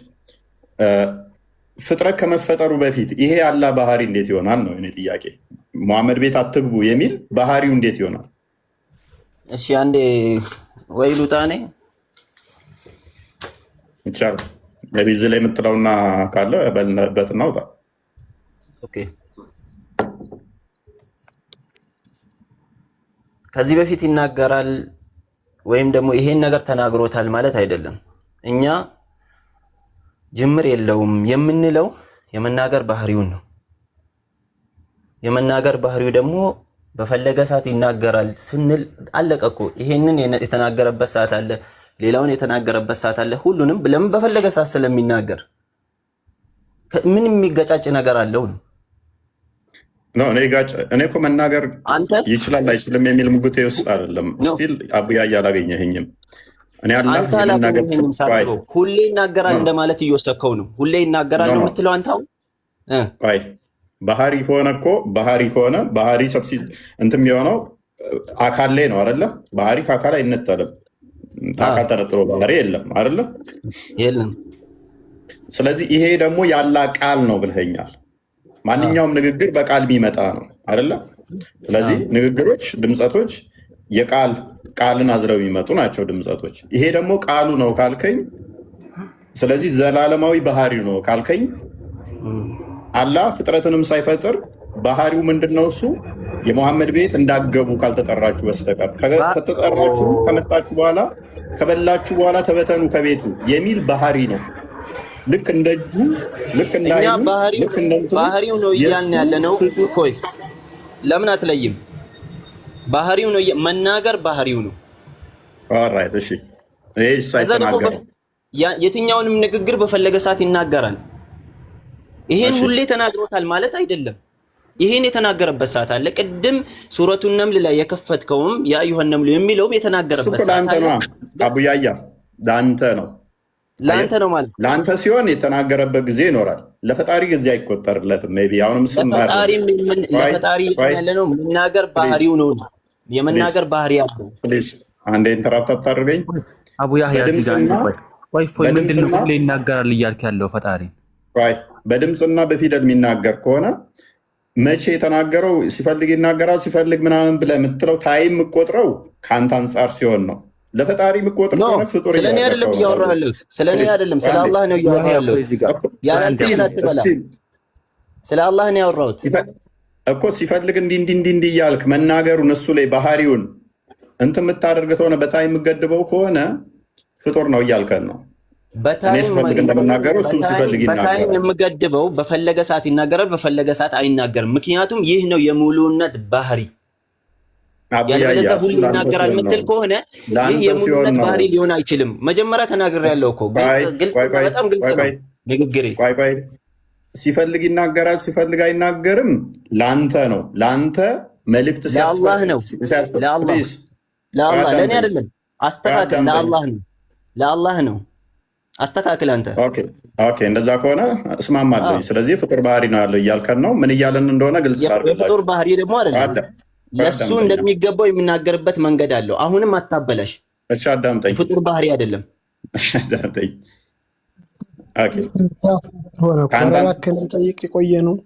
ፍጥረት ከመፈጠሩ በፊት ይሄ አላህ ባህሪ እንዴት ይሆናል ነው እኔ ጥያቄ። መሐመድ ቤት አትግቡ የሚል ባህሪው እንዴት ይሆናል? እሺ አንዴ ወይ ሉጣኔ ይቻላል። ለቢዝ ላይ የምትለውና ካለ በልና ውጣ። ኦኬ ከዚህ በፊት ይናገራል ወይም ደግሞ ይሄን ነገር ተናግሮታል ማለት አይደለም። እኛ ጅምር የለውም የምንለው የመናገር ባህሪውን ነው። የመናገር ባህሪው ደግሞ በፈለገ ሰዓት ይናገራል ስንል አለቀ እኮ። ይሄንን የተናገረበት ሰዓት አለ፣ ሌላውን የተናገረበት ሰዓት አለ። ሁሉንም ለምን በፈለገ ሰዓት ስለሚናገር ምን የሚገጫጭ ነገር አለው ነው? እኔ እኮ መናገር ይችላል አይችልም የሚል ሙግቴ ውስጥ አይደለም። ስቲል አቡያ አላገኘኸኝም። አንተ አላገኘኸኝም ሳትበው ሁሌ ይናገራል እንደማለት እየወሰድከው ነው። ሁሌ ይናገራል ነው የምትለው አንተ። አሁን ባህሪ ከሆነ ባህሪ ሰብሲ እንትን የሚሆነው አካል ላይ ነው አይደለ? ባህሪ ከአካል አይነጠልም። አካል ተነጥሎ ባህሪ የለም አይደለ? የለም። ስለዚህ ይሄ ደግሞ ያላ ቃል ነው ብለኸኛል። ማንኛውም ንግግር በቃል ቢመጣ ነው አይደለ? ስለዚህ ንግግሮች፣ ድምፀቶች ቃልን አዝረው የሚመጡ ናቸው ድምፀቶች። ይሄ ደግሞ ቃሉ ነው ካልከኝ፣ ስለዚህ ዘላለማዊ ባህሪው ነው ካልከኝ፣ አላህ ፍጥረትንም ሳይፈጥር ባህሪው ምንድነው? እሱ የሙሐመድ ቤት እንዳገቡ ካልተጠራችሁ በስተቀር ከተጠራችሁ ከመጣችሁ በኋላ ከበላችሁ በኋላ ተበተኑ ከቤቱ የሚል ባህሪ ነው። ልክ እንደ እጁ ልክ እንደ አይኑ ልክ እንደ ባህሪው ነው እያልን ያለ ነው። ፎይ ለምን አትለይም? ባህሪው ነው መናገር ባህሪው ነው። ኦልራይት እሺ። እኔ ሳይተናገር የትኛውንም ንግግር በፈለገ ሰዓት ይናገራል። ይሄን ሁሌ ተናግሮታል ማለት አይደለም። ይሄን የተናገረበት ሰዓት አለ። ቅድም ሱረቱን ነምል ላይ የከፈትከውም ያ አዩሃን ነምሉ የሚለው የተናገረበት ሰዓት አለ። አቡያያ ለአንተ ነው ማለት ለአንተ ሲሆን የተናገረበት ጊዜ ይኖራል። ለፈጣሪ ጊዜ አይቆጠርለትም። ሜይ ቢ አሁንም ለፈጣሪ ያለ ነው መናገር ባህሪው ነው። የመናገር ባህሪ ያለው ፕሊዝ አንዴ ኢንተራፕት አታድርገኝ። አቡያ ምንድን ነው ሁሌ ይናገራል እያልክ ያለው ፈጣሪ? በድምፅና በፊደል የሚናገር ከሆነ መቼ የተናገረው ሲፈልግ ይናገራል ሲፈልግ ምናምን ብለህ የምትለው ታይም የምቆጥረው ከአንተ አንጻር ሲሆን ነው። ለፈጣሪ የምቆጥር ከሆነ ፍጡር ስለኔ አይደለም እያወራሁ ያለሁት፣ ስለኔ አይደለም ስለ አላህ ነው እያወራሁ ያለሁት። ስለ አላህ ነው ያወራሁት እኮ። ሲፈልግ እንዲህ እያልክ መናገሩን እሱ ላይ ባህሪውን እንትን የምታደርግ ከሆነ በታይም የምገድበው ከሆነ ፍጡር ነው እያልከን ነው። እኔ ሲፈልግ እንደምናገረው እሱ ሲፈልግ ይናገራል። በታይም የምገድበው በፈለገ ሰዓት ይናገራል፣ በፈለገ ሰዓት አይናገርም። ምክንያቱም ይህ ነው የሙሉነት ባህሪ። ያለበለዚያ ሁሉ ይናገራል የምትል ከሆነ ይህ የሙሉነት ባህሪ ሊሆን አይችልም። መጀመሪያ ተናግሬያለሁ እኮ በጣም ግልጽ ነው ንግግሬ። ሲፈልግ ይናገራል ሲፈልግ አይናገርም ለአንተ ነው። ለአንተ መልእክት ለአላህ ነው። ለአላህ ለእኔ አይደለም። አስተካክል። ለአላህ ነው። አስተካክል አንተ። ኦኬ እንደዛ ከሆነ እስማማለሁ። ስለዚህ ፍጡር ባህሪ ነው ያለው እያልከን ነው። ምን እያለን እንደሆነ ግልጽ አድርገላችሁ። የፍጡር ባህሪ ደግሞ አይደለም ለሱ እንደሚገባው የሚናገርበት መንገድ አለው። አሁንም አታበላሽ። እሺ አዳምጠኝ። ፍጡር ባህሪ አይደለም። እሺ አዳምጠኝ። ጠይቅ የቆየ ነው።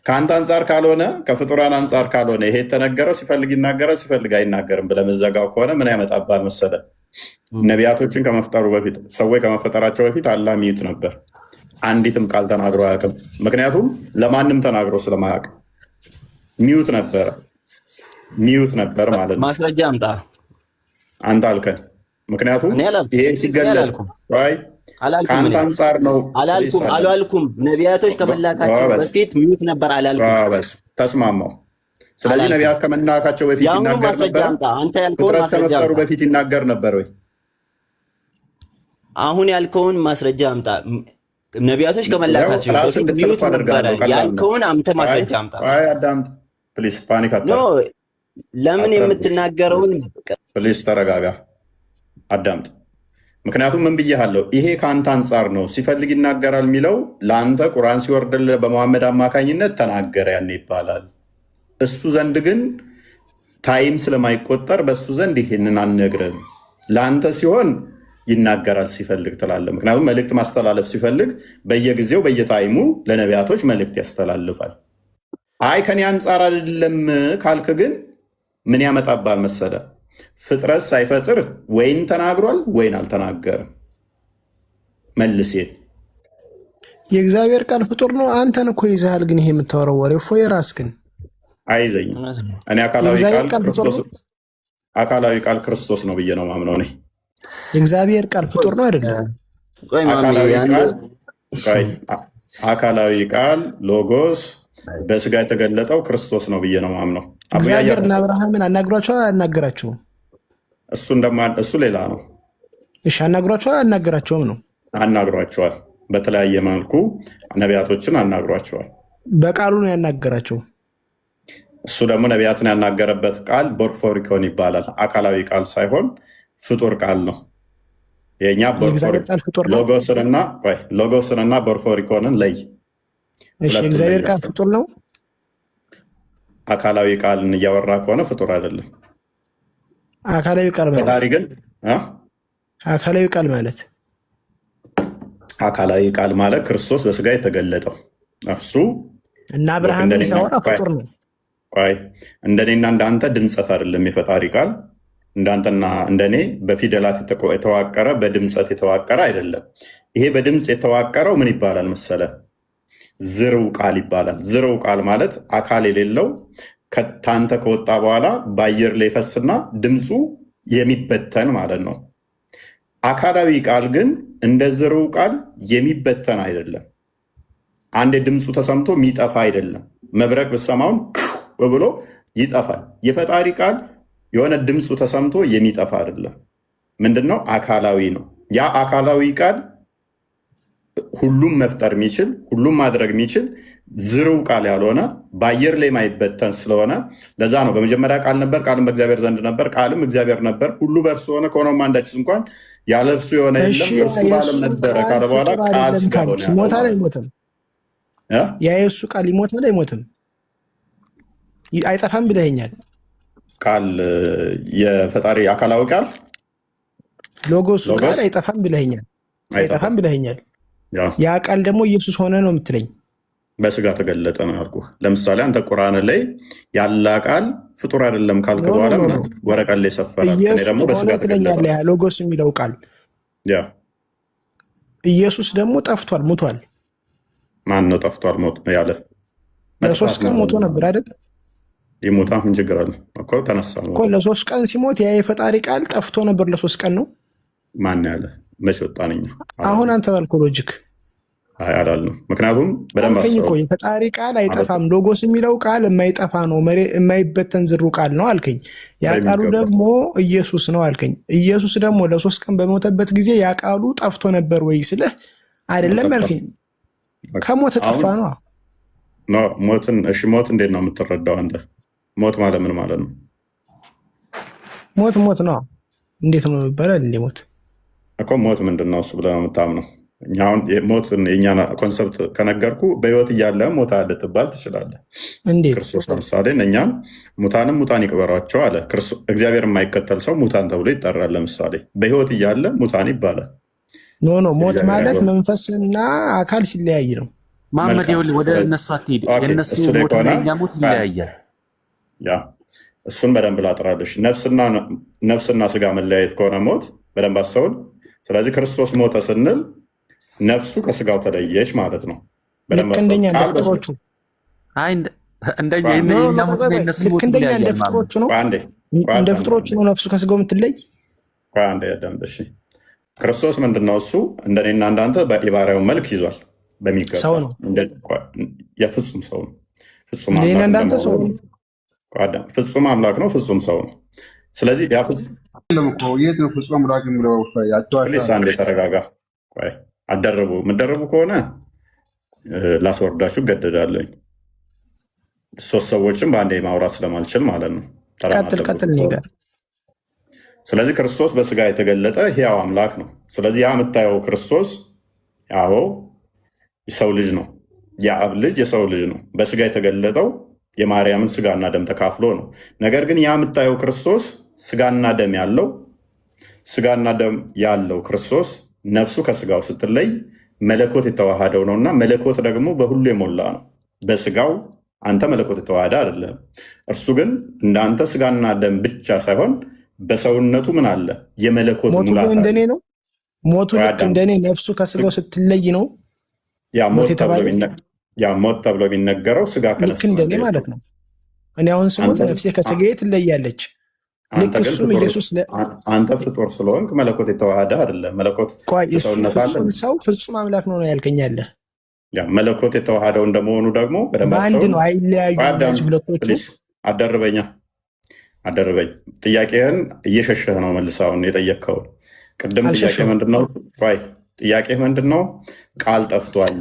ከአንተ አንጻር ካልሆነ ከፍጡራን አንጻር ካልሆነ ይሄ የተነገረው ሲፈልግ ይናገራል ሲፈልግ አይናገርም ብለህ መዘጋው ከሆነ ምን ያመጣብሃል መሰለህ? ነቢያቶችን ከመፍጠሩ በፊት ሰዎች ከመፈጠራቸው በፊት አላህ ሚዩት ነበር። አንዲትም ቃል ተናግሮ አያውቅም። ምክንያቱም ለማንም ተናግሮ ስለማያውቅ ሚዩት ነበር ማለት ነው። ማስረጃ አምጣ አንተ አልከን። ምክንያቱም ይሄ ሲገለጥ ከአንተ አንጻር ነው አላልኩም። ነቢያቶች ከመላካቸው በፊት ሚዩት ነበር አላልኩም። ተስማማው። ስለዚህ ነቢያት ከመላካቸው በፊት ይናገር ነበር። ፍጥረት ከመፍጠሩ በፊት ይናገር ነበር ወይ? አሁን ያልከውን ማስረጃ አምጣ። ነቢያቶች ከመላካቸው በፊት ሚዩት ነበር ያልከውን አንተ ማስረጃ አምጣ። አዳምጥ ፕሊስ፣ ፓኒክ አታድርግ። ለምን የምትናገረውን ፕሊስ ተረጋጋ፣ አዳምጥ። ምክንያቱም ምን ብያለሁ? ይሄ ከአንተ አንጻር ነው፣ ሲፈልግ ይናገራል የሚለው ለአንተ ቁርአን ሲወርድልህ በመሐመድ አማካኝነት ተናገረ ያን ይባላል። እሱ ዘንድ ግን ታይም ስለማይቆጠር በእሱ ዘንድ ይሄንን አንነግርም። ለአንተ ሲሆን ይናገራል ሲፈልግ ትላለህ። ምክንያቱም መልእክት ማስተላለፍ ሲፈልግ በየጊዜው በየታይሙ ለነቢያቶች መልእክት ያስተላልፋል። አይ ከኔ አንጻር አይደለም ካልክ ግን ምን ያመጣባል መሰለ? ፍጥረት ሳይፈጥር ወይን ተናግሯል ወይን አልተናገርም። መልሴ የእግዚአብሔር ቃል ፍጡር ነው። አንተን እኮ ይዘሃል። ግን ይሄ የምታወራው ወሬ እፎ የራስህን አይዘኝም። እኔ አካላዊ ቃል ክርስቶስ ነው ብዬ ነው ማምነው። እኔ የእግዚአብሔር ቃል ፍጡር ነው አይደለም? አካላዊ ቃል ሎጎስ በስጋ የተገለጠው ክርስቶስ ነው ብዬ ነው ማምነው። እግዚአብሔር እና አብርሃምን አናግሯቸዋል አናገራቸውም? እሱ ሌላ ነው። እሺ አናግሯቸዋል አናገራቸውም ነው? አናግሯቸዋል። በተለያየ መልኩ ነቢያቶችን አናግሯቸዋል። በቃሉ ነው ያናገራቸው። እሱ ደግሞ ነቢያትን ያናገረበት ቃል ቦርፎሪኮን ይባላል። አካላዊ ቃል ሳይሆን ፍጡር ቃል ነው። የኛ ሎጎስንና ቦርፎሪኮንን ለይ። እግዚአብሔር ቃል ፍጡር ነው። አካላዊ ቃልን እያወራ ከሆነ ፍጡር አይደለም። አካላዊ ቃል ማለት ክርስቶስ በስጋ የተገለጠው እሱ እና አብርሃም ሲያወራ ፍጡር ነው። እንደኔና እንዳንተ ድምፀት አይደለም የፈጣሪ ቃል። እንዳንተና እንደኔ በፊደላት የተዋቀረ በድምፀት የተዋቀረ አይደለም። ይሄ በድምፅ የተዋቀረው ምን ይባላል መሰለ? ዝርው ቃል ይባላል። ዝርው ቃል ማለት አካል የሌለው ከታንተ ከወጣ በኋላ በአየር ላይ ፈስና ድምፁ የሚበተን ማለት ነው። አካላዊ ቃል ግን እንደ ዝርው ቃል የሚበተን አይደለም። አንድ ድምፁ ተሰምቶ የሚጠፋ አይደለም። መብረቅ ብሰማውን ብሎ ይጠፋል። የፈጣሪ ቃል የሆነ ድምፁ ተሰምቶ የሚጠፋ አይደለም። ምንድነው? አካላዊ ነው። ያ አካላዊ ቃል ሁሉም መፍጠር የሚችል ሁሉም ማድረግ የሚችል ዝርው ቃል ያልሆነ በአየር ላይ ማይበተን ስለሆነ ለዛ ነው በመጀመሪያ ቃል ነበር፣ ቃልም በእግዚአብሔር ዘንድ ነበር፣ ቃልም እግዚአብሔር ነበር፣ ሁሉ በእርሱ ሆነ፣ ከሆነም አንዳች እንኳን ያለ እርሱ የሆነ የለም፣ እርሱ በዓለም ነበረ ካለ በኋላ ቃል ስለሆነ ይሞታል አይሞትም? የእሱ ቃል ይሞታል አይሞትም? አይጠፋም ብለኸኛል። ቃል የፈጣሪ አካላዊ ቃል ሎጎሱ ቃል አይጠፋም ብለኸኛል። ያ ቃል ደግሞ ኢየሱስ ሆነ ነው የምትለኝ? በስጋ ተገለጠ ነው ያልኩህ። ለምሳሌ አንተ ቁርአን ላይ ያለ ቃል ፍጡር አይደለም ካልክ በኋላ ወረቀት ላይ ሰፈረ። ደግሞ በስጋ ተገለጠ ሎጎስ የሚለው ቃል ኢየሱስ ደግሞ ጠፍቷል፣ ሙቷል። ማን ነው ጠፍቷል ያለ? ለ3 ቀን ሞቶ ነበር አይደል? ይሞታ ምን ችግር አለ እኮ? ተነሳ እኮ ለ3 ቀን ሲሞት ያ የፈጣሪ ቃል ጠፍቶ ነበር ለ3 ቀን ነው። ማን ያለ? መች ወጣነኛ? አሁን አንተ ባልከው ሎጂክ አላልንም። ምክንያቱም በደንብ እኮ የፈጣሪ ቃል አይጠፋም። ሎጎስ የሚለው ቃል የማይጠፋ ነው፣ የማይበተን ዝሩ ቃል ነው አልከኝ። ያ ቃሉ ደግሞ ኢየሱስ ነው አልከኝ። ኢየሱስ ደግሞ ለ3 ቀን በሞተበት ጊዜ ያ ቃሉ ጠፍቶ ነበር ወይ ስልህ አይደለም አልከኝ። ከሞተ ጠፋ ነው። ሞትን እሺ፣ ሞት እንዴት ነው የምትረዳው አንተ? ሞት ማለት ምን ማለት ነው? ሞት ነው እንዴት ነው ይባላል? እንዴ ሞት እኮ ሞት ምንድን ነው እሱ ብለህ ነው የምታምነው? እኛውን ሞት የኛ ኮንሰፕት ከነገርኩ በህይወት እያለ ሞታ ልትባል ትችላለህ። ክርስቶስ ለምሳሌ እኛን ሙታንም ሙታን ይቅበሯቸው አለ። እግዚአብሔር የማይከተል ሰው ሙታን ተብሎ ይጠራል። ለምሳሌ በህይወት እያለ ሙታን ይባላል። ኖ ሞት ማለት መንፈስና አካል ሲለያይ ነው። መሐመድ ወደ እነሱ አትሄድ። የእነሱ ሞትና የኛ ሞት ይለያያል። እሱን በደንብ ላጥራለሽ። ነፍስና ስጋ መለያየት ከሆነ ሞት በደንብ አስተውል። ስለዚህ ክርስቶስ ሞተ ስንል ነፍሱ ከስጋው ተለየች ማለት ነው። ልክ እንደኛ እንደ ፍጡሮቹ ልክ እንደኛ እንደ ፍጡሮቹ ነው። እንደ ፍጡሮቹ ነው ነፍሱ ከስጋው የምትለይ። ክርስቶስ ምንድነው? እሱ እንደኔና እንዳንተ የባሪያውን መልክ ይዟል። በሚገባ ሰው ነው። የፍጹም ሰው ነው። ፍጹም አምላክ ነው። ፍጹም ሰው ነው። ስለዚህ የት ነው ፍጹም አምላክ የሚለው? አንዴ ተረጋጋ። የምትደርቡ ከሆነ ላስወርዳችሁ እገደዳለኝ። 3 ሰዎችም በአንዴ ማውራት ስለማልችል ማለት ነው። ቀጥል ጋር። ስለዚህ ክርስቶስ በስጋ የተገለጠ ሕያው አምላክ ነው። ስለዚህ ያ የምታየው ክርስቶስ የሰው ልጅ ነው። የአብ ልጅ የሰው ልጅ ነው። በስጋ የተገለጠው የማርያምን ስጋና ደም ተካፍሎ ነው። ነገር ግን ያ የምታየው ክርስቶስ ስጋና ደም ያለው ክርስቶስ ነፍሱ ከስጋው ስትለይ መለኮት የተዋሃደው ነውና መለኮት ደግሞ በሁሉ የሞላ ነው። በስጋው አንተ መለኮት የተዋሃደ አይደለም። እርሱ ግን እንዳንተ ስጋና ደም ብቻ ሳይሆን በሰውነቱ ምን አለ? የመለኮት ሙላት እንደኔ ነው። ሞቱ ልክ እንደኔ ነፍሱ ከስጋው ስትለይ ነው ያ ሞት ተብሎ የሚነገረው ስጋ ከነፍስ እንደኔ ማለት ነው። እኔ አሁን ስሞት ነፍሴ ከስጋዬ ትለያለች። ልክ እሱም ኢየሱስ አንተ ፍጡር ስለሆንክ መለኮት የተዋሃደ አይደለም። መለኮት ፍጹም ሰው ፍጹም አምላክ ነው ያልከኛለህ። መለኮት የተዋሃደው እንደመሆኑ ደግሞ በአንድ ነው፣ አይለያዩ ሁለቶቹ። አደርበኝ ጥያቄህን እየሸሸህ ነው መልሳውን የጠየቅከውን። ቅድም ጥያቄ ምንድን ነው? ቃል ጠፍቷል፣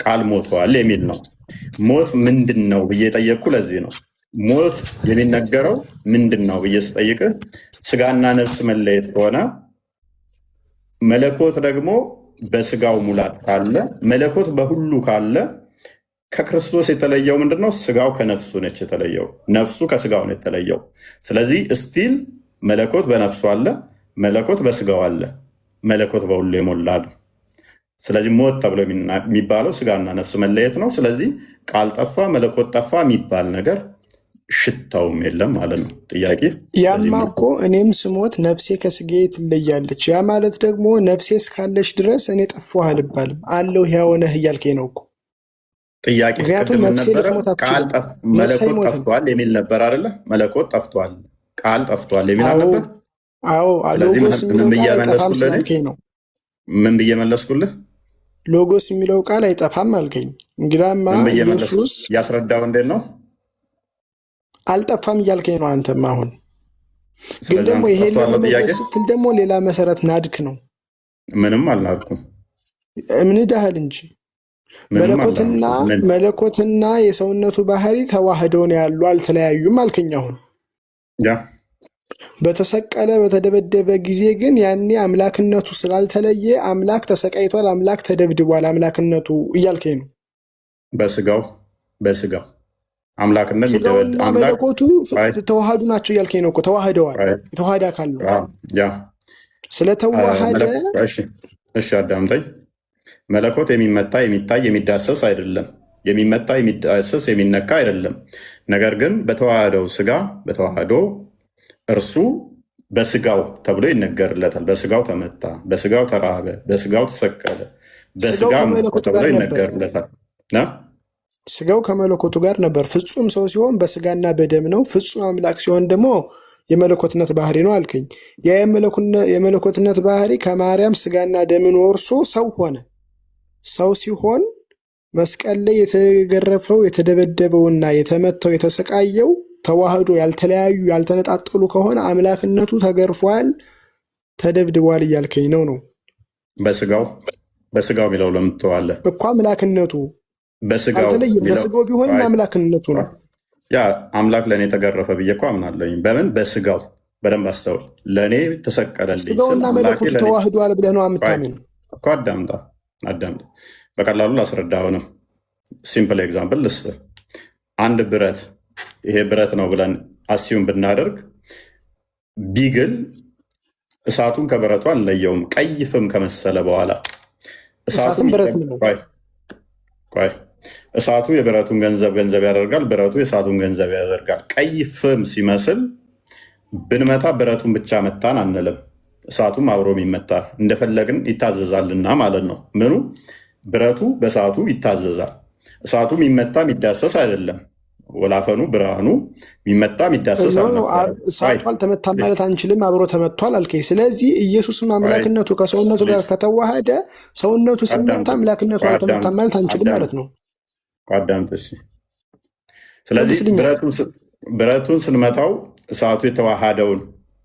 ቃል ሞቷል የሚል ነው። ሞት ምንድን ነው ብዬ ጠየቅኩ። ለዚህ ነው ሞት የሚነገረው ምንድን ነው ብዬ ስጠይቅህ ስጋና ነፍስ መለየት ከሆነ መለኮት ደግሞ በስጋው ሙላት ካለ መለኮት በሁሉ ካለ ከክርስቶስ የተለየው ምንድነው? ስጋው ከነፍሱ ነች የተለየው፣ ነፍሱ ከስጋው ነው የተለየው። ስለዚህ እስቲል መለኮት በነፍሱ አለ፣ መለኮት በስጋው አለ፣ መለኮት በሁሉ የሞላ ነው። ስለዚህ ሞት ተብሎ የሚባለው ስጋና ነፍስ መለየት ነው። ስለዚህ ቃል ጠፋ፣ መለኮት ጠፋ የሚባል ነገር ሽታውም የለም ማለት ነው። ጥያቄ ያማ እኮ እኔም ስሞት ነፍሴ ከስጋዬ ትለያለች። ያ ማለት ደግሞ ነፍሴ እስካለች ድረስ እኔ ጠፋሁ አልባልም፣ አለው ሕያው ነህ እያልከኝ ነው እኮ። ጥያቄ ምክንያቱም ነፍሴ ልትሞት አትችልም። መለኮት ጠፍቷል የሚል ነበር አይደለ? መለኮት ጠፍቷል፣ ቃል ጠፍቷል የሚል አልነበር? አዎ ሎጎስ የሚለው ቃል አይጠፋም ስላልከኝ ነው። ምን ብዬ መለስኩልህ? ሎጎስ የሚለው ቃል አይጠፋም አልከኝ። እንግዳማ ኢየሱስ ያስረዳው እንዴት ነው? አልጠፋም እያልከኝ ነው አንተም። አሁን ግን ደግሞ ይሄን ለመመለስ ስትል ደግሞ ሌላ መሰረት ናድክ ነው። ምንም አልናድኩም። እምንዳህል እንጂ መለኮትና የሰውነቱ ባህሪ ተዋህደው ነው ያሉ፣ አልተለያዩም አልከኝ። አሁን በተሰቀለ በተደበደበ ጊዜ ግን ያኔ አምላክነቱ ስላልተለየ አምላክ ተሰቃይቷል፣ አምላክ ተደብድቧል፣ አምላክነቱ እያልከኝ ነው። በስጋው አምላክነት ስጋውና መለኮቱ ተዋሃዱ ናቸው እያልከኝ ነው እኮ። ተዋህደዋል፣ የተዋሃደ አካል ነው። ስለተዋሃደ እሺ አዳምጠኝ። መለኮት የሚመታ የሚታይ የሚዳሰስ አይደለም። የሚመታ የሚዳሰስ የሚነካ አይደለም። ነገር ግን በተዋህደው ስጋ በተዋህዶ እርሱ በስጋው ተብሎ ይነገርለታል። በስጋው ተመታ፣ በስጋው ተራበ፣ በስጋው ተሰቀለ፣ በስጋ ተብሎ ይነገርለታል። ስጋው ከመለኮቱ ጋር ነበር። ፍጹም ሰው ሲሆን በስጋና በደም ነው። ፍጹም አምላክ ሲሆን ደግሞ የመለኮትነት ባህሪ ነው አልከኝ። ያ የመለኮትነት ባህሪ ከማርያም ስጋና ደምን ወርሶ ሰው ሆነ። ሰው ሲሆን መስቀል ላይ የተገረፈው የተደበደበውና የተመታው የተሰቃየው ተዋህዶ ያልተለያዩ ያልተነጣጠሉ ከሆነ አምላክነቱ ተገርፏል፣ ተደብድቧል እያልከኝ ነው። በስጋው የሚለው ለምትዋለህ እኮ አምላክነቱ አልተለየም። በስጋው ቢሆንም አምላክነቱ ነው። ያ አምላክ ለእኔ ተገረፈ ብዬ እኮ አምናለኝ። በምን? በስጋው። በደንብ አስተውል። ለእኔ ተሰቀለልኝ። ስጋውና መለኮቱ ተዋህዷል ብለህ ነው የምታምን እኮ። አዳምጣ። በቀላሉ ላስረዳውንም ሲምፕል ኤግዛምፕል ልስጥ። አንድ ብረት ይሄ ብረት ነው ብለን አሲዩም ብናደርግ ቢግል እሳቱን ከብረቱ አንለየውም። ቀይ ፍም ከመሰለ በኋላ እሳቱ የብረቱን ገንዘብ ያደርጋል፣ ብረቱ የእሳቱን ገንዘብ ያደርጋል። ቀይ ፍም ሲመስል ብንመታ ብረቱን ብቻ መታን አንልም። እሳቱም አብሮ የሚመታ እንደፈለግን ይታዘዛልና ማለት ነው። ምኑ ብረቱ በእሳቱ ይታዘዛል። እሳቱ የሚመታ የሚዳሰስ አይደለም። ወላፈኑ ብርሃኑ የሚመታ የሚዳሰስ እሳቱ አልተመታም ማለት አንችልም። አብሮ ተመቷል አልከኝ። ስለዚህ ኢየሱስም አምላክነቱ ከሰውነቱ ጋር ከተዋሃደ ሰውነቱ ሲመታ አምላክነቱ አልተመታም ማለት አንችልም ማለት ነው። አዳምጥ። ስለዚህ ብረቱን ስንመታው እሳቱ የተዋሃደውን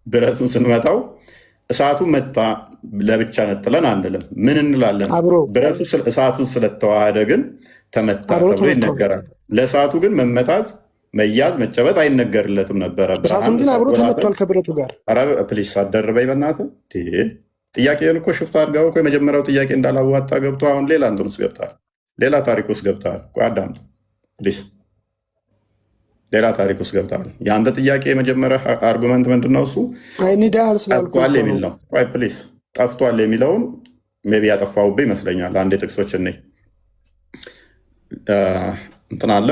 ብረቱን ስንመታው እሳቱ መታ ለብቻ ነጥለን አንልም። ምን እንላለን? ብረቱ እሳቱን ስለተዋሃደ ግን ተመታ ተብሎ ይነገራል። ለእሳቱ ግን መመታት፣ መያዝ፣ መጨበጥ አይነገርለትም ነበረ። እሳቱን ግን አብሮ ተመቷል ከብረቱ ጋር። ፕሊስ አደርበኝ በእናትህ። ጥያቄን እኮ ሽፍት አድርገው እኮ የመጀመሪያው ጥያቄ እንዳላዋጣ ገብቶ አሁን ሌላ እንትን ውስጥ ገብተሃል፣ ሌላ ታሪክ ውስጥ ገብተሃል። ቆይ አዳምጥ ፕሊስ። ሌላ ታሪክ ውስጥ ገብተሃል። የአንተ ጥያቄ የመጀመሪያ አርጉመንት ምንድነው? እሱ ጠፍቷል የሚል ነው። ቆይ ፕሊስ፣ ጠፍቷል የሚለውን ሜይ ቢ ያጠፋሁብህ ይመስለኛል። አንዴ ጥቅሶች እኔ እንትን አለ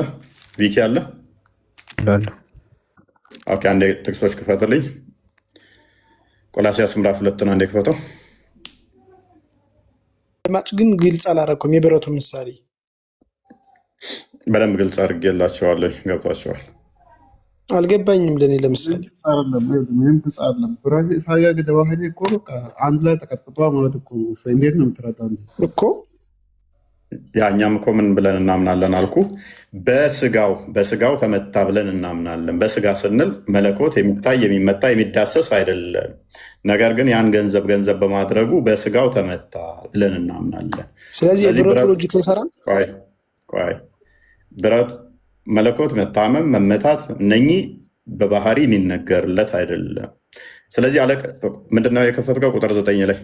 ቪኪ አለ። ኦኬ፣ አንዴ ጥቅሶች ክፈትልኝ። ቆላሲያስ ምዕራፍ 2 አንዴ ክፈተው። ማጭ ግን ግልጽ አላረኩም። የብረቱ ምሳሌ በደንብ ግልጽ አድርጌላቸዋለሁ። ገብቷቸዋል? አልገባኝም። ለእኔ ለምሳሌ አንድ ላይ ተቀጥቅጧ ማለት እኮ እንዴት ነው የምትረዳ እኮ? እኛም እኮ ምን ብለን እናምናለን አልኩ? በስጋው ተመታ ብለን እናምናለን። በስጋ ስንል መለኮት የሚታይ የሚመታ የሚዳሰስ አይደለም። ነገር ግን ያን ገንዘብ በማድረጉ በስጋው ተመታ ብለን እናምናለን። ስለዚህ የብረቱ ሎጂክ ይሰራል። ብረቱ መለኮት መታመም፣ መመታት እነኚህ በባህሪ የሚነገርለት አይደለም። ስለዚህ ምንድነው የከፈትከው? ቁጥር 9 ላይ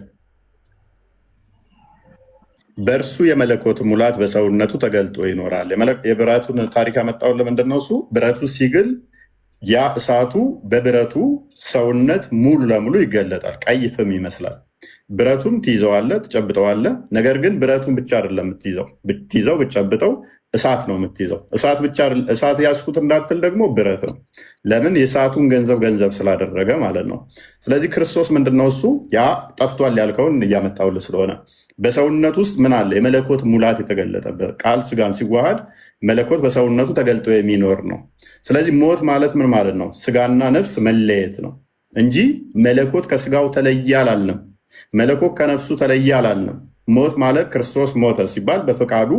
በእርሱ የመለኮት ሙላት በሰውነቱ ተገልጦ ይኖራል። የብረቱን ታሪክ ያመጣውን ለምንድነው? እሱ ብረቱ ሲግል ያ እሳቱ በብረቱ ሰውነት ሙሉ ለሙሉ ይገለጣል። ቀይ ፍም ይመስላል። ብረቱን ትይዘዋለህ፣ ትጨብጠዋለህ። ነገር ግን ብረቱን ብቻ አይደለም ብትይዘው ብትጨብጠው እሳት ነው የምትይዘው። እሳት ያስኩት እንዳትል ደግሞ ብረት ነው። ለምን? የእሳቱን ገንዘብ ስላደረገ ማለት ነው። ስለዚህ ክርስቶስ ምንድነው? እሱ ያ ጠፍቷል ያልከውን እያመጣውልህ ስለሆነ በሰውነት ውስጥ ምን አለ? የመለኮት ሙላት የተገለጠበት ቃል ስጋን ሲዋሃድ መለኮት በሰውነቱ ተገልጦ የሚኖር ነው። ስለዚህ ሞት ማለት ምን ማለት ነው? ስጋና ነፍስ መለየት ነው እንጂ መለኮት ከስጋው ተለየ አላልንም። መለኮት ከነፍሱ ተለየ አላልንም። ሞት ማለት ክርስቶስ ሞተ ሲባል በፈቃዱ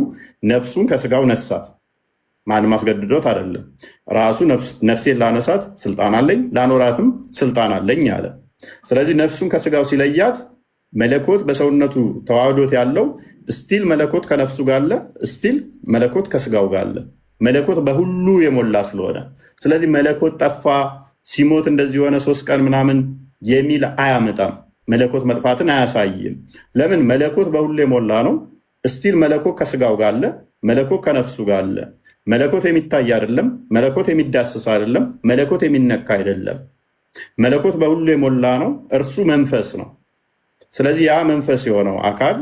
ነፍሱን ከስጋው ነሳት። ማንም አስገድዶት አይደለም። ራሱ ነፍሴን ላነሳት ስልጣን አለኝ፣ ላኖራትም ስልጣን አለኝ አለ። ስለዚህ ነፍሱን ከስጋው ሲለያት መለኮት በሰውነቱ ተዋህዶት ያለው ስቲል መለኮት ከነፍሱ ጋር አለ፣ ስቲል መለኮት ከስጋው ጋር አለ። መለኮት በሁሉ የሞላ ስለሆነ ስለዚህ መለኮት ጠፋ ሲሞት እንደዚህ የሆነ 3 ቀን ምናምን የሚል አያመጣም። መለኮት መጥፋትን አያሳይም። ለምን? መለኮት በሁሉ የሞላ ነው። እስቲል መለኮት ከስጋው ጋር አለ፣ መለኮት ከነፍሱ ጋር አለ። መለኮት የሚታይ አይደለም፣ መለኮት የሚዳስስ አይደለም፣ መለኮት የሚነካ አይደለም። መለኮት በሁሉ የሞላ ነው። እርሱ መንፈስ ነው። ስለዚህ ያ መንፈስ የሆነው አካል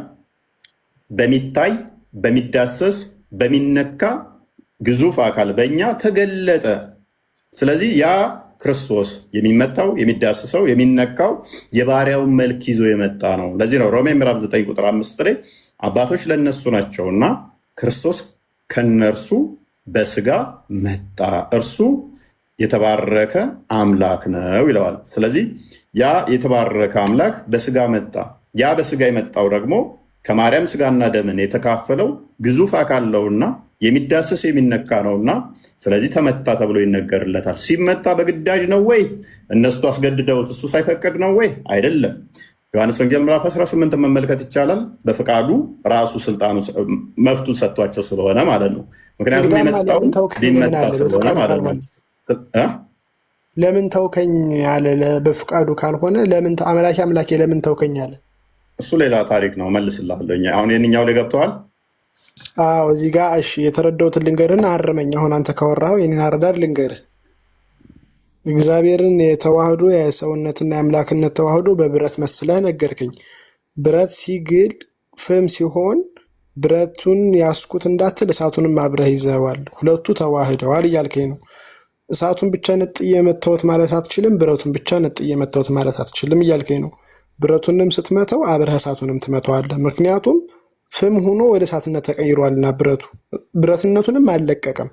በሚታይ በሚዳሰስ በሚነካ ግዙፍ አካል በእኛ ተገለጠ። ስለዚህ ያ ክርስቶስ የሚመታው የሚዳስሰው የሚነካው የባሪያውን መልክ ይዞ የመጣ ነው። ለዚህ ነው ሮሜ ምዕራፍ 9 ቁጥር 5 ላይ አባቶች ለነሱ ናቸውና ክርስቶስ ከነርሱ በስጋ መጣ፣ እርሱ የተባረከ አምላክ ነው ይለዋል። ስለዚህ ያ የተባረከ አምላክ በስጋ መጣ። ያ በስጋ የመጣው ደግሞ ከማርያም ስጋና ደምን የተካፈለው ግዙፍ አካል ነውና የሚዳሰስ የሚነካ ነውና ስለዚህ ተመታ ተብሎ ይነገርለታል። ሲመታ በግዳጅ ነው ወይ? እነሱ አስገድደውት እሱ ሳይፈቅድ ነው ወይ? አይደለም። ዮሐንስ ወንጌል ምዕራፍ 18 መመልከት ይቻላል። በፍቃዱ ራሱ ስልጣኑ መፍቱ ሰጥቷቸው ስለሆነ ማለት ነው። ምክንያቱም የመጣው ሊመታ ስለሆነ ማለት ነው። ለምን ተውከኝ አለ? በፍቃዱ ካልሆነ ለምን አምላኬ ለምን ተውከኝ አለ? እሱ ሌላ ታሪክ ነው፣ መልስልሃለሁ። አሁን የእኛው ላይ ገብተዋል። አዎ እዚህ ጋር እሺ፣ የተረዳሁትን ልንገርና አርመኝ። አሁን አንተ ካወራኸው የኔን አረዳድ ልንገርህ። እግዚአብሔርን የተዋህዶ የሰውነትና የአምላክነት ተዋህዶ በብረት መስለህ ነገርከኝ። ብረት ሲግል ፍም ሲሆን ብረቱን ያስኩት እንዳትል እሳቱንም አብረህ ይዘዋል። ሁለቱ ተዋህደዋል እያልከኝ ነው። እሳቱን ብቻ ነጥዬ መታወት ማለት አትችልም፣ ብረቱን ብቻ ነጥዬ መታወት ማለት አትችልም እያልከኝ ነው። ብረቱንም ስትመተው አብረህ እሳቱንም ትመተዋለህ። ምክንያቱም ፍም ሆኖ ወደ እሳትነት ተቀይሯልና ብረትነቱንም አልለቀቀም።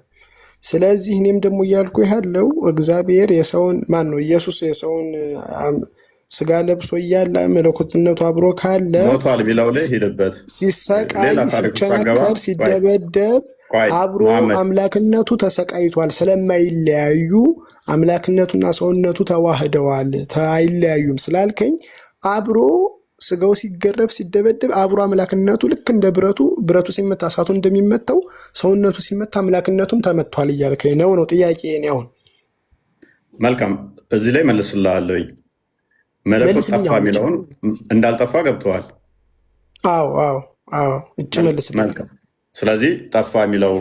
ስለዚህ እኔም ደግሞ እያልኩ ያለው እግዚአብሔር የሰውን ማን ነው ኢየሱስ የሰውን ስጋ ለብሶ እያለ መለኮትነቱ አብሮ ካለ ሞቷል ቢለው ላይ ሄደበት ሲሰቃይ ሲቸነከር ሲደበደብ አብሮ አምላክነቱ ተሰቃይቷል። ስለማይለያዩ አምላክነቱና ሰውነቱ ተዋህደዋል፣ አይለያዩም ስላልከኝ አብሮ ስጋው ሲገረፍ ሲደበደብ አብሮ አምላክነቱ ልክ እንደ ብረቱ ሲመታ እሳቱ እንደሚመታው ሰውነቱ ሲመታ አምላክነቱም ተመቷል እያልከኝ ነው ጥያቄ እኔ አሁን። መልካም እዚህ ላይ መልስልሃለሁ። መለኮት ጠፋ የሚለውን እንዳልጠፋ ገብተዋል። አዎ እጅ መልስልኝ። ስለዚህ ጠፋ የሚለው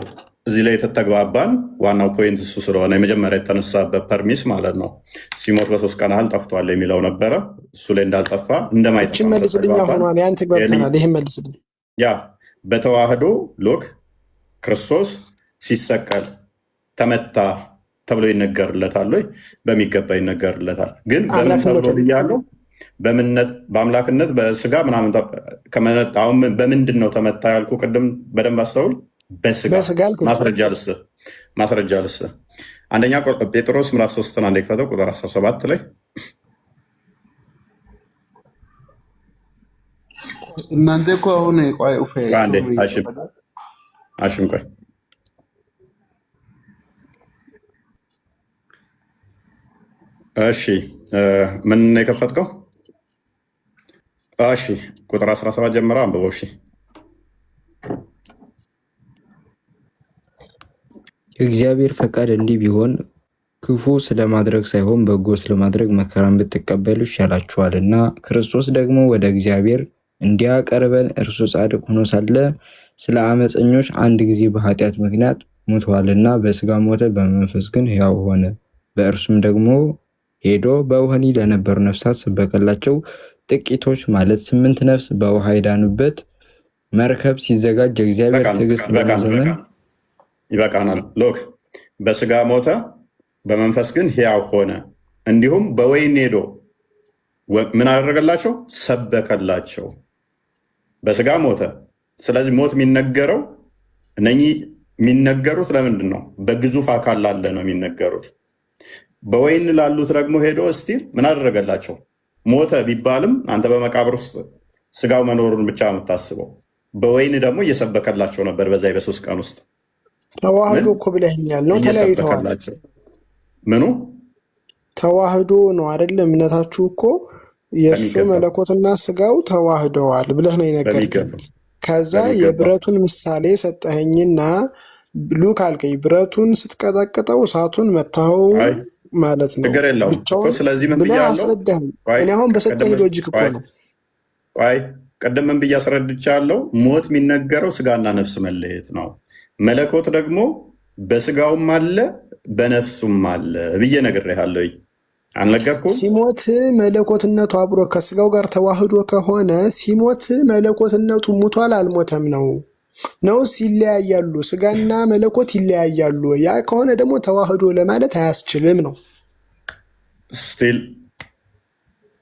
እዚህ ላይ የተተግባባን ዋናው ፖይንት እሱ ስለሆነ የመጀመሪያ የተነሳበት ፐርሚስ ማለት ነው። ሲሞት በ3 ቀን ያህል ጠፍቷል የሚለው ነበረ። እሱ ላይ እንዳልጠፋ እንደማይጠፋ መልስልኝ። አሁን ያን ተግባብተናል። ይህም መልስልኝ። ያ በተዋህዶ ሎክ ክርስቶስ ሲሰቀል ተመታ ተብሎ ይነገርለታል ወይ? በሚገባ ይነገርለታል። ግን በምን ተብሎ ብያለሁ? በአምላክነት በስጋ ምናምን አሁን በምንድን ነው ተመታ ያልኩ? ቅድም በደንብ አስተውል። በስጋ ማስረጃ ልስህ አንደኛ ጴጥሮስ ምዕራፍ 3 አንዴ ክፈተው ቁጥር 17 ላይ እናንተ እኮ አሁን ቆይ አሽም ቆይ እሺ ምን ነው የከፈትከው? እሺ ቁጥር 17 ጀምሮ አንብበው። እሺ የእግዚአብሔር ፈቃድ እንዲህ ቢሆን ክፉ ስለማድረግ ሳይሆን በጎ ስለማድረግ መከራን ብትቀበሉ ይሻላችኋል እና ክርስቶስ ደግሞ ወደ እግዚአብሔር እንዲያቀርበን እርሱ ጻድቅ ሆኖ ሳለ ስለ አመፀኞች አንድ ጊዜ በኃጢአት ምክንያት ሞቷልና በስጋ ሞተ፣ በመንፈስ ግን ሕያው ሆነ። በእርሱም ደግሞ ሄዶ በወህኒ ለነበሩ ነፍሳት ሰበከላቸው። ጥቂቶች ማለት 8 ነፍስ በውሃ የዳኑበት መርከብ ሲዘጋጅ የእግዚአብሔር ትዕግስት በዘመን ይበቃናል። ሎክ በስጋ ሞተ፣ በመንፈስ ግን ሕያው ሆነ። እንዲሁም በወህኒ ሄዶ ምን አደረገላቸው? ሰበከላቸው። በስጋ ሞተ። ስለዚህ ሞት የሚነገረው እነኚህ የሚነገሩት ለምንድን ነው? በግዙፍ አካል ላለ ነው የሚነገሩት። በወህኒ ላሉት ደግሞ ሄዶ እስቲል ምን አደረገላቸው? ሞተ ቢባልም አንተ በመቃብር ውስጥ ስጋው መኖሩን ብቻ የምታስበው፣ በወህኒ ደግሞ እየሰበከላቸው ነበር። በዛ በ3 ቀን ውስጥ ተዋህዶ እኮ ብለኸኛል ነው። ተለያይተዋል። ምኑ ተዋህዶ ነው አይደለም? እምነታችሁ እኮ የእሱ መለኮትና ስጋው ተዋህደዋል ብለህ ነው የነገርከኝ። ከዛ የብረቱን ምሳሌ ሰጠኸኝና ሉክ አልከኝ። ብረቱን ስትቀጠቅጠው እሳቱን መታኸው ማለት ነው ብቻውን ብለህ አስረዳኸኝ። እኔ አሁን በሰጠኝ ሎጂክ እኮ ነው። ቆይ ቅድም ምን ብዬ አስረድቻለሁ? ሞት የሚነገረው ስጋና ነፍስ መለየት ነው። መለኮት ደግሞ በስጋውም አለ በነፍሱም አለ ብዬ ነግሬሃለሁ። አልነገርኩም? ሲሞት መለኮትነቱ አብሮ ከስጋው ጋር ተዋህዶ ከሆነ ሲሞት መለኮትነቱ ሙቷል አልሞተም ነውስ? ይለያያሉ? ስጋና መለኮት ይለያያሉ? ያ ከሆነ ደግሞ ተዋህዶ ለማለት አያስችልም ነው። ስቲል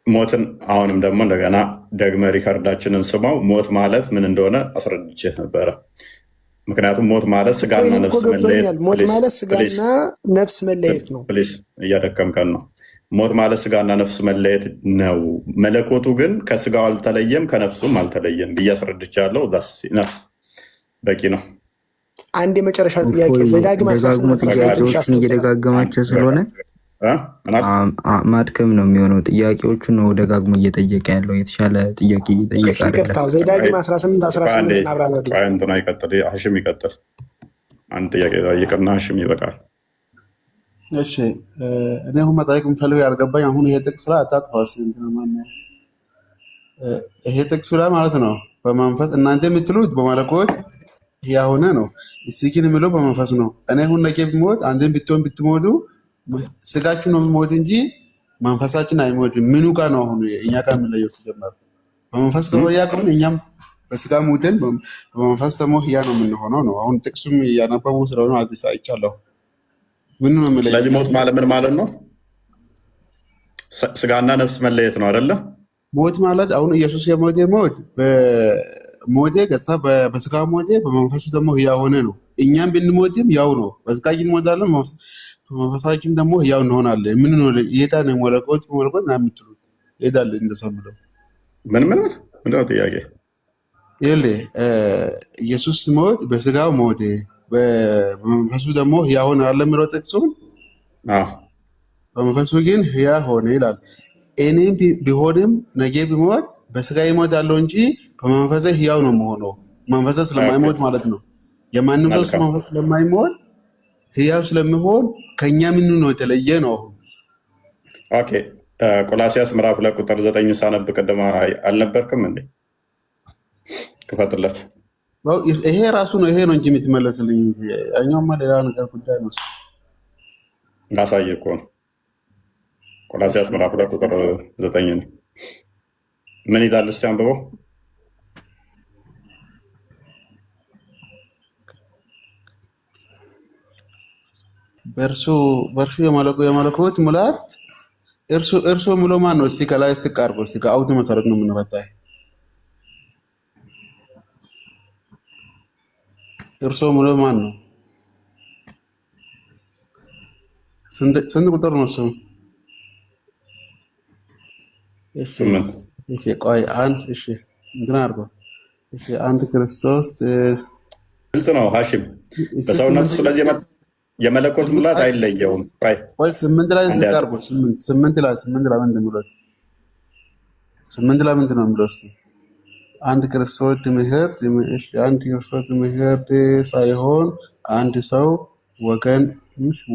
ሞትን አሁንም ደግሞ እንደገና ደግመ ሪከርዳችንን ስማው። ሞት ማለት ምን እንደሆነ አስረድቼህ ነበረ። ምክንያቱም ሞት ማለት ስጋና ነፍስ መለየት፣ ሞት ማለት ስጋና ነፍስ መለየት ነው። ፕሊስ እያደከምከን ነው። ሞት ማለት ስጋና ነፍስ መለየት ነው። መለኮቱ ግን ከስጋው አልተለየም ከነፍሱም አልተለየም ብዬ አስረድቻለሁ። ነፍ በቂ ነው። አንድ የመጨረሻ ጥያቄ ዘዳግም 18 እየደጋገማቸው ስለሆነ ማድከም ነው የሚሆነው። ጥያቄዎቹ ነው ደጋግሞ እየጠየቀ ያለው። የተሻለ ጥያቄ እየጠየቀ አይደለም። ዘዳግም 18 አብራራ ይቀጥል። ሀሽም ይቀጥል። አንድ ጥያቄ ጠይቅና ሀሽም ይበቃል። እሺ እኔ አሁን መጠየቅ የምፈልገው ያልገባኝ አሁን ይሄ ጥቅስ ላይ አታጥፋስ ይሄ ጥቅስ ላይ ማለት ነው በመንፈስ እናንተ የምትሉት በመለኮት ያሆነ ነው። እስኪን የምለው በመንፈስ ነው። እኔ አሁን ነገ ብሞት አንድን ብትሆን ብትሞቱ ስጋችሁ ነው የሚሞት እንጂ መንፈሳችን አይሞትም። ምኑ ጋር ነው አሁን እኛ ጋር የምንለየው? ሲጀመር በመንፈስ ከሆያ ከሆነ እኛም በስጋ ሞተን በመንፈስ ደግሞ ህያ ነው የምንሆነው ነው። አሁን ጥቅሱም እያነበቡ ስለሆነ አዲስ አይቻለሁ። ምን ነው የምለየው? ስለዚህ ሞት ማለት ምን ማለት ነው? ስጋና ነፍስ መለየት ነው አይደለ? ሞት ማለት አሁን ኢየሱስ የሞተ ሞት በሞቴ ገጽታ በስጋ ሞቴ በመንፈሱ ደግሞ ህያው ሆነ ነው። እኛም ብንሞትም ያው ነው። በስጋችን እንሞታለን፣ በመንፈሳችን ደግሞ ህያው እንሆናለን። ምን ነው የታ ነው መለኮት ነው የምትሉት? ይሄዳል እንደሰምለው ምን ምንድነው ጥያቄ? ይሄ ኢየሱስ ሞት በስጋው ሞቴ በመንፈሱ ደግሞ ህያው ሆነ አለ የሚለው ጥቅሱን በመንፈሱ ግን ህያው ሆነ ይላል። እኔም ቢሆንም ነገ ቢሞት በስጋ ይሞት ያለው እንጂ በመንፈሴ ህያው ነው የምሆነው። መንፈሴ ስለማይሞት ማለት ነው። የማንም ሰው መንፈስ ስለማይሞት ህያው ስለሚሆን ከኛ ምን ነው የተለየ ነው? ኦኬ ቆላሲያስ ምዕራፍ 2 ቁጥር 9 ሳነብ ቅድም አልነበርክም እንዴ? ክፈትለት። ይሄ ራሱ ነው። ይሄ ነው እንጂ የምትመለስልኝ ያኛውማ ሌላ ነገር ጉዳይ ነው። ላሳየህ እኮ ነው። ቆላሲያስ ምዕራፍ 2 ቁጥር 9 ነው። ምን ይላል? እስኪ አንብበው። በእርሱ የመለኮት ሙላት እርሱ ምሎ ማን ነው? እስቲ ከላይ ስትቀርቡ እስቲ ከአውዱ መሰረት ነው የምንረዳ። እርሱ ምሎ ማን ነው? ስንት ቁጥር ነው እሱ? እሺ ቆይ አንድ እሺ እንትን አድርጎ እሺ አንድ ክርስቶስ ግልጽ ነው ሐሺም በሰውነቱ ስለዚህ የመለኮት ሙላት አይለየውም። ቆይ 8 ላይ ሲቀርቡ 8 ላይ ምንድን ነው? 8 ላይ ምንድን ነው የሚለው? እስኪ አንድ ክርስቶስ ትምህርት ሳይሆን አንድ ሰው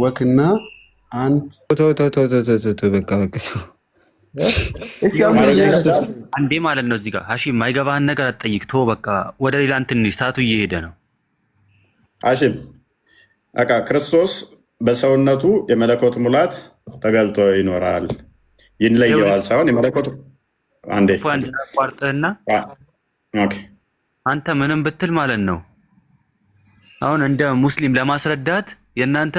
ወክና አንድ በቃ አንዴ ማለት ነው። እዚህ ጋር ሐሺም የማይገባህን ነገር አትጠይቅ። ቶ በቃ ወደ ሌላ እንትን ሰዓቱ እየሄደ ነው። ሐሺም በቃ ክርስቶስ በሰውነቱ የመለኮት ሙላት ተገልጦ ይኖራል። ይለየዋል ሳይሆን የመለኮት አንዴ ቋርጥህና አንተ ምንም ብትል ማለት ነው። አሁን እንደ ሙስሊም ለማስረዳት የእናንተ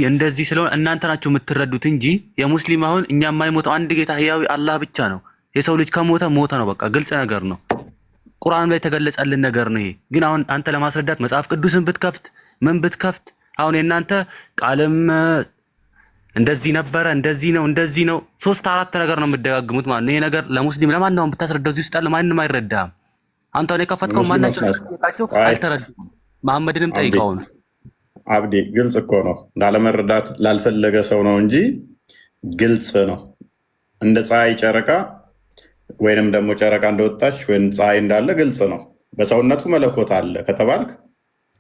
እንደዚህ ስለሆነ እናንተ ናችሁ የምትረዱት እንጂ የሙስሊም አሁን እኛ የማይሞተው አንድ ጌታ ህያዊ አላህ ብቻ ነው። የሰው ልጅ ከሞተ ሞተ ነው። በቃ ግልጽ ነገር ነው። ቁርአን ላይ የተገለጸልን ነገር ነው። ይሄ ግን አሁን አንተ ለማስረዳት መጽሐፍ ቅዱስን ብትከፍት ምን ብትከፍት አሁን የእናንተ ቃልም እንደዚህ ነበረ እንደዚህ ነው 3-4 ነገር ነው የምትደጋግሙት ማለት ነው። ይሄ ነገር ለሙስሊም ለማንኛውም ብታስረዳው እዚህ ውስጥ ያለ ማንንም አይረዳም። አንተ ነው የከፈትከው ማናቸው አልተረዱም። መሐመድንም ጠይቀው ነው አብዲ ግልጽ እኮ ነው። ላለመረዳት ላልፈለገ ሰው ነው እንጂ ግልጽ ነው። እንደ ፀሐይ ጨረቃ ወይንም ደግሞ ጨረቃ እንደወጣች ወይም ፀሐይ እንዳለ ግልጽ ነው። በሰውነቱ መለኮት አለ ከተባልክ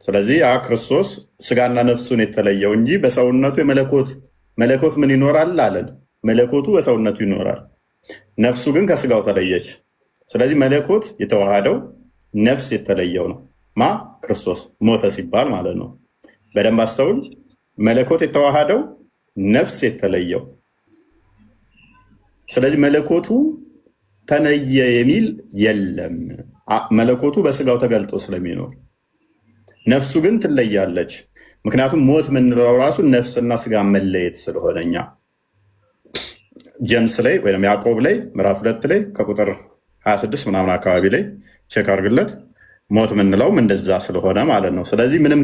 ስለዚህ ያ ክርስቶስ ስጋና ነፍሱን የተለየው እንጂ በሰውነቱ መለኮት ምን ይኖራል አለን። መለኮቱ በሰውነቱ ይኖራል፣ ነፍሱ ግን ከስጋው ተለየች። ስለዚህ መለኮት የተዋሃደው ነፍስ የተለየው ነው። ክርስቶስ ሞተ ሲባል ማለት ነው። በደንብ አስተውል። መለኮት የተዋሃደው ነፍስ የተለየው። ስለዚህ መለኮቱ ተነየ የሚል የለም። መለኮቱ በስጋው ተገልጦ ስለሚኖር ነፍሱ ግን ትለያለች። ምክንያቱም ሞት የምንለው ራሱ ነፍስና ስጋ መለየት ስለሆነ እኛ ጀምስ ላይ ወይም ያዕቆብ ላይ ምዕራፍ 2 ላይ ከቁጥር 26 ምናምን አካባቢ ላይ ቼክ አድርግለት። ሞት የምንለውም እንደዛ ስለሆነ ማለት ነው። ስለዚህ ምንም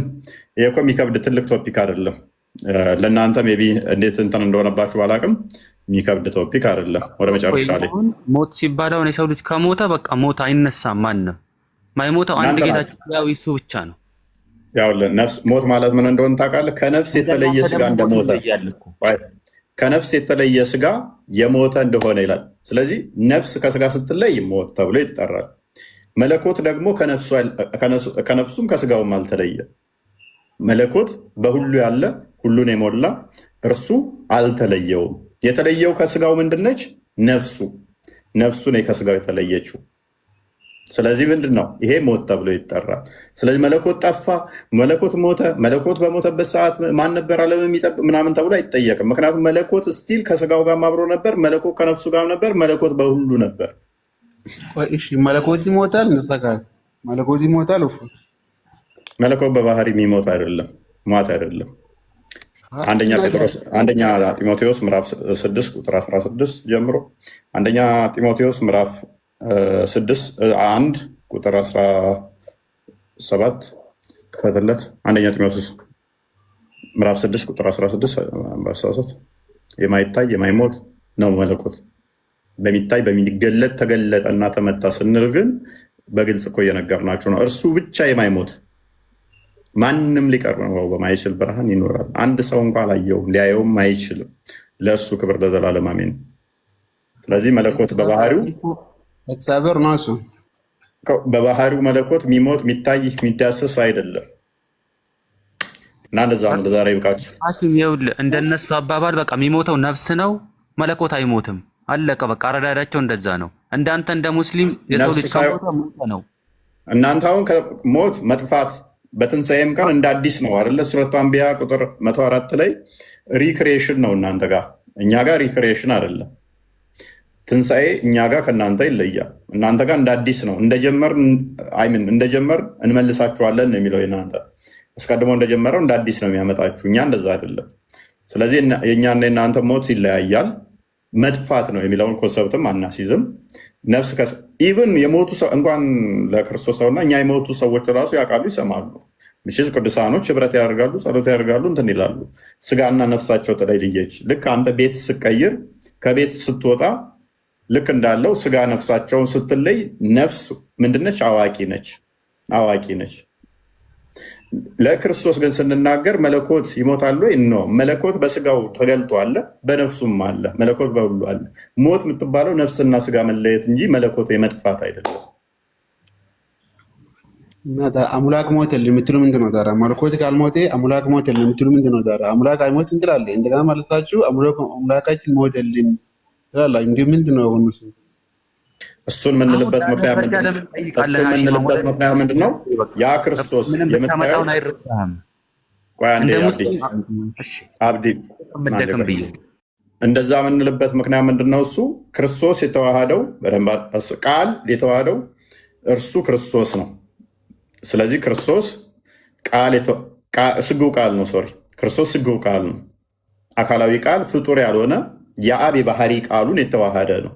ይሄ እኮ የሚከብድ ትልቅ ቶፒክ አይደለም። ለእናንተ ሜይ ቢ እንዴት እንትን እንደሆነባችሁ ባላቅም የሚከብድ ቶፒክ አይደለም። ወደ መጨረሻ ላይ ሞት ሲባል አሁን የሰው ልጅ ከሞተ በቃ ሞት አይነሳም። ማንም ማይሞተው አንድ ጌታችን ያው እሱ ብቻ ነው። ያው ነፍስ ሞት ማለት ምን እንደሆነ ታውቃለህ? ከነፍስ የተለየ ስጋ እንደሞተ ከነፍስ የተለየ ስጋ የሞተ እንደሆነ ይላል። ስለዚህ ነፍስ ከስጋ ስትለይ ሞት ተብሎ ይጠራል። መለኮት ደግሞ ከነፍሱም ከስጋውም አልተለየ። መለኮት በሁሉ ያለ ሁሉን የሞላ እርሱ አልተለየውም። የተለየው ከስጋው ምንድነች? ነፍሱ ነው ከስጋው የተለየችው። ስለዚህ ምንድን ነው ይሄ? ሞት ተብሎ ይጠራል። ስለዚህ መለኮት ጠፋ፣ መለኮት ሞተ፣ መለኮት በሞተበት ሰዓት ማን ነበር ዓለም የሚጠብቅ ምናምን ተብሎ አይጠየቅም። ምክንያቱም መለኮት ስቲል ከስጋው ጋር አብሮ ነበር፣ መለኮት ከነፍሱ ጋር ነበር፣ መለኮት በሁሉ ነበር። እሺ መለኮት ይሞታል? መለኮት ይሞታል? መለኮት በባህሪ የሚሞት አይደለም፣ ሟት አይደለም። አንደኛ ጢሞቴዎስ ምዕራፍ 6 ቁጥር 16 ጀምሮ አንደኛ ጢሞቴዎስ ምዕራፍ 1 ቁጥር 17 ክፈትለት። አንደኛ ጢሞቴዎስ ምዕራፍ 6 ቁጥር 16 የማይታይ የማይሞት ነው መለኮት። በሚታይ በሚገለጥ ተገለጠና ተመታ ስንል ግን በግልጽ እኮ እየነገርናችሁ ነው። እርሱ ብቻ የማይሞት ማንም ሊቀርበው በማይችል ብርሃን ይኖራል። አንድ ሰው እንኳ አላየውም ሊያየውም አይችልም። ለእሱ ክብር ለዘላለም አሜን። ስለዚህ መለኮት በባህሪው እግዚአብሔር ነው። እሱ በባህሪው መለኮት የሚሞት የሚታይ የሚዳስስ አይደለም እና እንደዛ ነው። ለዛሬ ይብቃችሁ። እንደነሱ አባባል በቃ የሚሞተው ነፍስ ነው፣ መለኮት አይሞትም። አለቀ በቃ። አረዳዳቸው እንደዛ ነው። እንዳንተ እንደ ሙስሊም የሰው ልጅ ከሞተ ሞተ ነው። እናንተ አሁን ሞት መጥፋት በትንሣኤም ቀን እንደ አዲስ ነው አይደለ? ሱረቱ አንቢያ ቁጥር 104 ላይ ሪክሬሽን ነው እናንተ ጋር፣ እኛ ጋር ሪክሬሽን አይደለም። ትንሣኤ እኛ ጋር ከእናንተ ይለያል። እናንተ ጋር እንደ አዲስ ነው። እንደጀመር እንመልሳችኋለን ነው የሚለው። እናንተ አስቀድሞ እንደጀመረው እንደ አዲስ ነው የሚያመጣችሁ፣ እኛ እንደዛ አይደለም። ስለዚህ የእኛና የእናንተ ሞት ይለያያል። መጥፋት ነው የሚለውን ኮንሰፕትም አናሲዝም። ነፍስ ኢቭን የሞቱ እንኳን ለክርስቶስ ሰውና እኛ የሞቱ ሰዎች ራሱ ያውቃሉ፣ ይሰማሉ። ምሽት ቅዱሳኖች ህብረት ያደርጋሉ፣ ጸሎት ያደርጋሉ፣ እንትን ይላሉ። ስጋና ነፍሳቸው ተለየች። ልክ አንተ ቤት ስቀይር ከቤት ስትወጣ ልክ እንዳለው ስጋ ነፍሳቸውን ስትለይ ነፍስ ምንድነች? አዋቂ ነች። ለክርስቶስ ግን ስንናገር መለኮት ይሞታል ወይ? ነው። መለኮት በስጋው ተገልጦ አለ፣ በነፍሱም አለ። መለኮት በሁሉ አለ። ሞት የምትባለው ነፍስና ስጋ መለየት እንጂ መለኮት የመጥፋት አይደለም። አምላክ ሞት የምትሉ ምንድን ነው ታዲያ? መለኮት ካልሞቴ አምላክ ሞት የምትሉ ምንድን ነው ታዲያ? አምላክ አይሞት እንትላለ እንደገና ማለታችሁ አምላካችን ሞት ትላላችሁ። እንዲህ ምንድን ነው ሆኑ? እሱን የምንልበት ምክንያት ምንድን ነው? ያ ክርስቶስ የምታየው አብዲ እንደዛ የምንልበት ምክንያት ምንድን ነው? እሱ ክርስቶስ የተዋሃደው ቃል የተዋሃደው እርሱ ክርስቶስ ነው። ስለዚህ ክርስቶስ ስግው ቃል ነው። ክርስቶስ ስግው ቃል ነው። አካላዊ ቃል ፍጡር ያልሆነ የአብ የባህሪ ቃሉን የተዋሃደ ነው።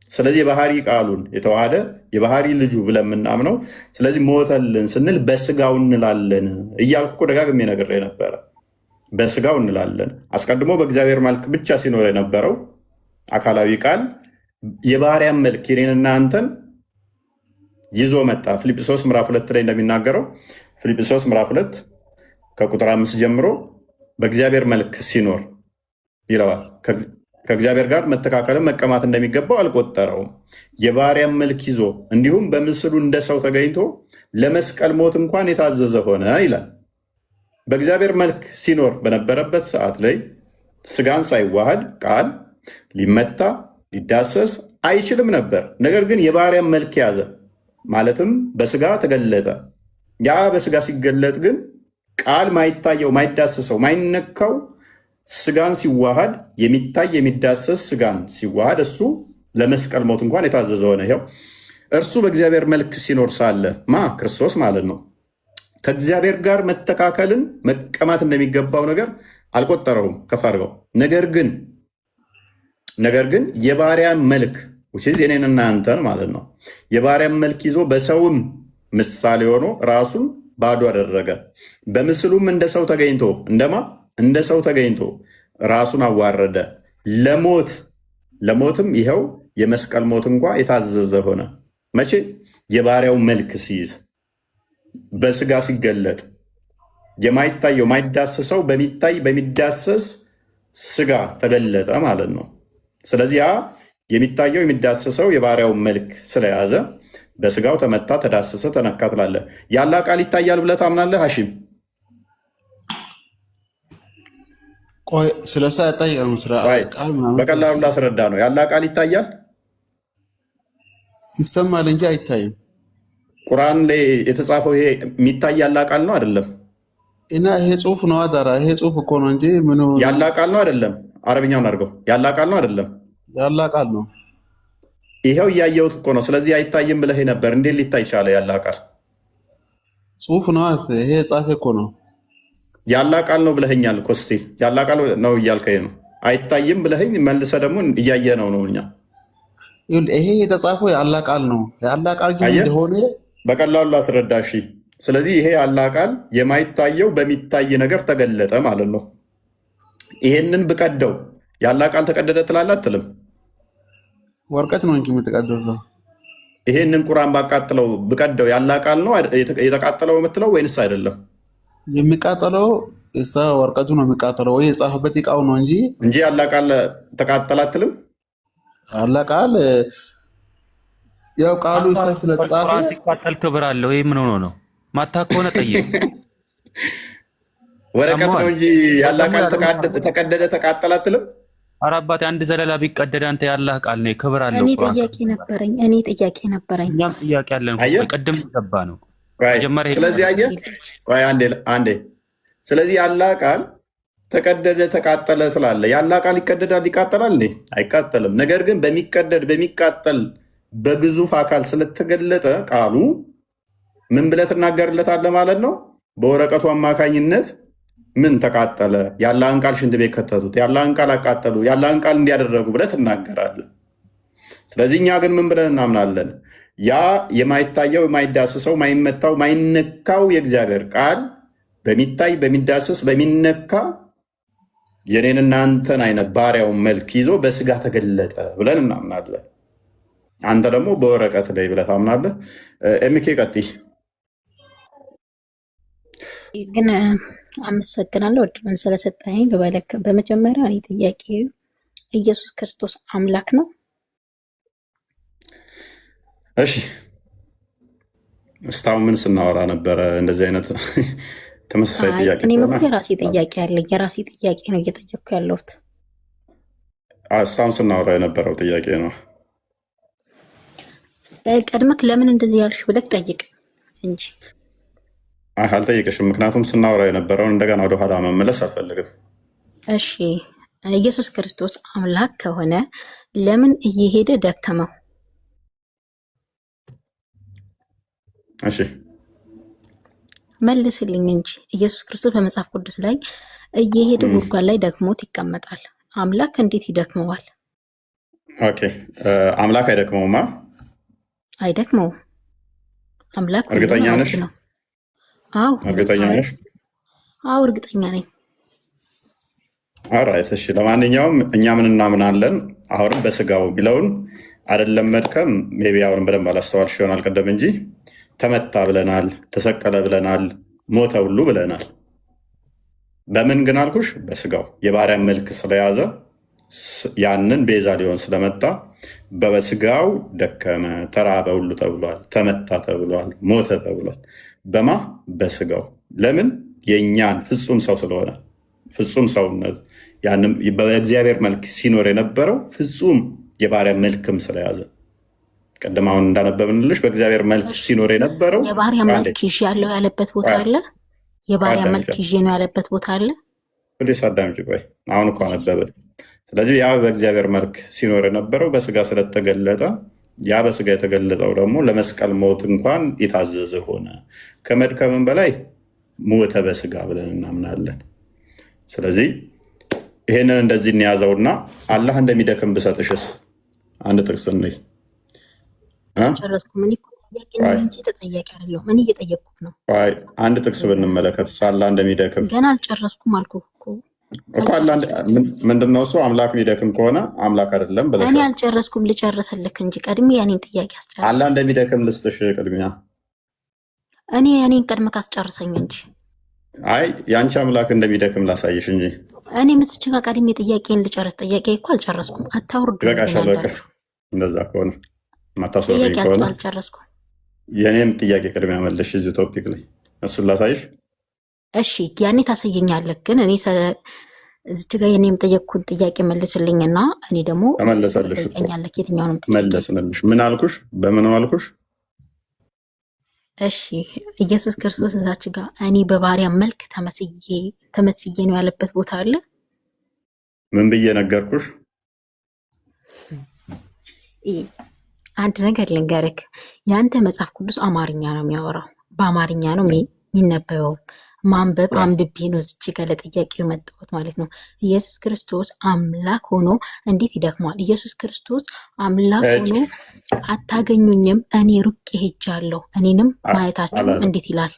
ስለዚህ የባህሪ ቃሉን የተዋሃደ የባህሪ ልጁ ብለን የምናምነው። ስለዚህ ሞተልን ስንል በስጋው እንላለን እያልኩ እኮ ደጋግሜ ነግሬ ነበረ። በስጋው እንላለን። አስቀድሞ በእግዚአብሔር መልክ ብቻ ሲኖር የነበረው አካላዊ ቃል የባህሪያን መልክ የኔንና አንተን ይዞ መጣ። ፊልጵስዩስ ምዕራፍ 2 ላይ እንደሚናገረው ፊልጵስዩስ ምዕራፍ 2 ከቁጥር 5 ጀምሮ በእግዚአብሔር መልክ ሲኖር ይለዋል። ከእግዚአብሔር ጋር መተካከልን መቀማት እንደሚገባው አልቆጠረውም። የባሪያን መልክ ይዞ እንዲሁም በምስሉ እንደ ሰው ተገኝቶ ለመስቀል ሞት እንኳን የታዘዘ ሆነ ይላል። በእግዚአብሔር መልክ ሲኖር በነበረበት ሰዓት ላይ ስጋን ሳይዋሃድ ቃል ሊመታ ሊዳሰስ አይችልም ነበር። ነገር ግን የባሪያን መልክ ያዘ፣ ማለትም በስጋ ተገለጠ። ያ በስጋ ሲገለጥ ግን ቃል ማይታየው ማይዳሰሰው ማይነካው ስጋን ሲዋሃድ የሚታይ የሚዳሰስ ስጋን ሲዋሃድ እሱ ለመስቀል ሞት እንኳን የታዘዘ ሆነ። ይኸው እርሱ በእግዚአብሔር መልክ ሲኖር ሳለ ክርስቶስ ማለት ነው ከእግዚአብሔር ጋር መተካከልን መቀማት እንደሚገባው ነገር አልቆጠረውም፣ ከፍ አድርገው። ነገር ግን የባሪያን መልክ የኔንና እናንተን ማለት ነው የባሪያን መልክ ይዞ በሰውም ምሳሌ ሆኖ ራሱን ባዶ አደረገ። በምስሉም እንደ ሰው ተገኝቶ እንደ ሰው ተገኝቶ ራሱን አዋረደ፣ ለሞትም ይኸው የመስቀል ሞት እንኳ የታዘዘ ሆነ። መቼ? የባሪያው መልክ ሲይዝ፣ በስጋ ሲገለጥ፣ የማይታየው ማይዳሰሰው በሚታይ በሚዳሰስ ስጋ ተገለጠ ማለት ነው። ስለዚህ ያ የሚታየው የሚዳሰሰው የባሪያው መልክ ስለያዘ በስጋው ተመታ፣ ተዳሰሰ፣ ተነካ ትላለህ። ያለ ቃል ይታያል ብለህ ታምናለህ ሐሺም? በቀላሉ ላስረዳ ነው። ያለ ቃል ይታያል፣ ይሰማል እንጂ አይታይም። ቁርአን ላይ የተጻፈው ይሄ የሚታይ ያለ ቃል ነው አይደለም? እና ይሄ ጽሁፍ ነው አዳራ፣ ይሄ ጽሁፍ እኮ ነው እንጂ ምን ያለ ቃል ነው አይደለም? አረብኛውን አድርገው። ያለ ቃል ነው አይደለም? ያለ ቃል ነው። ይሄው እያየሁት እኮ ነው። ስለዚህ አይታይም ብለህ ነበር። እንዴት ሊታይ ቻለ? ያለ ቃል ጽሁፍ ነው። ይሄ ጻፈ እኮ ነው ያላ ቃል ነው ብለኸኛል እኮ እስኪ ያላ ቃል ነው እያልከኝ ነው። አይታይም ብለኸኝ መልሰህ ደግሞ እያየነው ነው እኛ። ይሄ የተጻፈው ያላ ቃል ነው። ያላ ቃል ግን እንደሆነ በቀላሉ አስረዳ። እሺ፣ ስለዚህ ይሄ ያላ ቃል የማይታየው በሚታይ ነገር ተገለጠ ማለት ነው። ይሄንን ብቀደው ያላ ቃል ተቀደደ ትላለህ አትልም? ወረቀት ነው እንጂ የምትቀደው። ይሄንን ቁርአን ባቃጥለው ብቀደው ያላ ቃል ነው የተቃጠለው የምትለው ወይንስ አይደለም? የሚቃጠለው እሳ ወረቀቱ ነው የሚቃጠለው፣ ወይ የጻፈበት እቃው ነው እንጂ ያላ ቃል ተቃጠለ አትልም? ያላ ቃል ያው ቃሉ እሳ ስለተጻፈ ሲቃጠል ክብር አለው። ይሄ ምን ሆኖ ነው? ማታ ከሆነ ጠይቅ። ወረቀት ነው እንጂ ያላ ቃል ተቀደደ ተቃጠለ አትልም? ኧረ አባቴ አንድ ዘለላ ቢቀደድ አንተ ያላህ ቃል ነው፣ ክብር አለው። እኔ ጥያቄ ነበረኝ። እኛም ጥያቄ አለን። ቅድም ገባ ነው መጀመሪያ። ስለዚህ አየህ፣ ቆይ አንዴ። ስለዚህ ያላ ቃል ተቀደደ ተቃጠለ ትላለህ። ያላ ቃል ይቀደዳል ይቃጠላል እንዴ? አይቃጠልም። ነገር ግን በሚቃጠል በግዙፍ አካል ስለተገለጠ ቃሉ ምን ብለህ ትናገርለታለህ ማለት ነው። በወረቀቱ አማካኝነት ምን ተቃጠለ? ያላህን ቃል ሽንት ቤት ከተቱት፣ ያላህን ቃል አቃጠሉ፣ ያላህን ቃል እንዲያደረጉ ብለህ ትናገራለህ። ስለዚህ እኛ ግን ምን ብለን እናምናለን? ያ የማይታየው የማይዳስሰው ማይመታው ማይነካው የእግዚአብሔር ቃል በሚታይ በሚዳሰስ በሚነካ የኔንና አንተን አይነት ባሪያውን መልክ ይዞ በስጋ ተገለጠ ብለን እናምናለን። አንተ ደግሞ በወረቀት ላይ ብለህ ታምናለህ። ኤምኬ ቀጥይ። ግን አመሰግናለሁ እድሉን ስለሰጠኝ ልበለክ። በመጀመሪያ እኔ ጥያቄ ኢየሱስ ክርስቶስ አምላክ ነው? እሺ፣ እስካሁን ምን ስናወራ ነበረ? እንደዚህ አይነት ተመሳሳይ ጥያቄ እኔም እኮ የራሴ ጥያቄ አለኝ። የራሴ ጥያቄ ነው እየጠየቅኩ ያለሁት። እስካሁን ስናወራ የነበረው ጥያቄ ነው። ቀድመክ ለምን እንደዚህ ያልሽ ብለክ ጠይቅ እንጂ አልጠይቅሽም። ምክንያቱም ስናወራ የነበረውን እንደገና ወደኋላ መመለስ አልፈልግም። እሺ፣ ኢየሱስ ክርስቶስ አምላክ ከሆነ ለምን እየሄደ ደከመው? እሺ መልስልኝ እንጂ። ኢየሱስ ክርስቶስ በመጽሐፍ ቅዱስ ላይ እየሄደ ጉድጓድ ላይ ደክሞት ይቀመጣል። አምላክ እንዴት ይደክመዋል? ኦኬ፣ አምላክ አይደክመውማ። አይደክመውም። አምላክ እርግጠኛ ነሽ? አዎ እርግጠኛ ነሽ? አዎ እርግጠኛ ነኝ። ኦራይት፣ እሺ። ለማንኛውም እኛ ምን እናምናለን? አሁንም በስጋው የሚለውን አይደለም መድከም ሜይ ቢ አሁንም በደንብ አላስተዋልሽ ይሆናል ቀደም እንጂ ተመታ ብለናል፣ ተሰቀለ ብለናል፣ ሞተ ሁሉ ብለናል። በምን ግን አልኩሽ? በስጋው የባሪያን መልክ ስለያዘ ያንን ቤዛ ሊሆን ስለመጣ በስጋው ደከመ፣ ተራበ ሁሉ ተብሏል፣ ተመታ ተብሏል፣ ሞተ ተብሏል። በማ በስጋው ለምን? የእኛን ፍጹም ሰው ስለሆነ ፍጹም ሰውነት ያንም በእግዚአብሔር መልክ ሲኖር የነበረው ፍጹም የባሪያ መልክም ስለያዘ ቀደም አሁን እንዳነበብንልሽ በእግዚአብሔር መልክ ሲኖር የነበረው የባሪያ መልክ ይዤ ያለው ያለበት ቦታ አለ። የባሪያ መልክ ይዤ ነው ያለበት ቦታ አለ። ወደ ሳዳምጪ ቆይ፣ አሁን እኮ አነበብን። ስለዚህ ያ በእግዚአብሔር መልክ ሲኖር የነበረው በስጋ ስለተገለጠ ያ በስጋ የተገለጠው ደግሞ ለመስቀል ሞት እንኳን የታዘዘ ሆነ። ከመድከምን በላይ ሞተ በስጋ ብለን እናምናለን። ስለዚህ ይሄንን እንደዚህ እንያዘውና አላህ እንደሚደክም ብሰጥሽስ አንድ ጥቅስ ነይ ጨረስኩም። እኔ እንጂ ተጠያቂ አይደለሁም። እኔ እየጠየቅኩህ ነው። አንድ ጥቅስ ብንመለከት አላህ እንደሚደክም ገና አልጨረስኩም አልኩህ እኮ አላህ ምንድነው እሱ አምላክ የሚደክም ከሆነ አምላክ አይደለም ብለሽ እኔ አልጨረስኩም። ልጨርስልክ እንጂ ቀድሜ የኔን ጥያቄ አስጨርስ። አላህ እንደሚደክም ልስጥሽ ቅድሚያ። እኔ የኔን ቀድመህ አስጨርሰኝ እንጂ አይ የአንቺ አምላክ እንደሚደክም ላሳይሽ እንጂ እኔ ምትች ጋር ቀድሜ ጥያቄን ልጨርስ። ጥያቄ እኮ አልጨረስኩም። አታውርዱ። ይበቃሻል። በቃ እንደዛ ከሆነ ማታስወርኝ ከሆነ አልጨረስኩም። የኔን ጥያቄ ቅድሚያ መለሽ እዚሁ ቶፒክ ላይ እሱን ላሳይሽ። እሺ ያኔ ታሳየኛለህ። ግን እኔ እዚች ጋር የኔም ጠየቅኩን ጥያቄ መልስልኝና እኔ ደግሞ ተመለሰልሽ ጠይቀኛለህ። የትኛውንም መለስንልሽ። ምን አልኩሽ? በምን አልኩሽ? እሺ ኢየሱስ ክርስቶስ እዛች ጋር እኔ በባሪያ መልክ ተመስዬ ነው ያለበት ቦታ አለ። ምን ብዬ ነገርኩሽ? አንድ ነገር ልንገርክ። የአንተ መጽሐፍ ቅዱስ አማርኛ ነው የሚያወራው፣ በአማርኛ ነው የሚነበበው። ማንበብ አንብቤ ነው እዚች ጋር ለጥያቄው የመጣሁት ማለት ነው። ኢየሱስ ክርስቶስ አምላክ ሆኖ እንዴት ይደክማል? ኢየሱስ ክርስቶስ አምላክ ሆኖ አታገኙኝም፣ እኔ ሩቄ ሄጃለሁ፣ እኔንም ማየታችሁ እንዴት ይላል?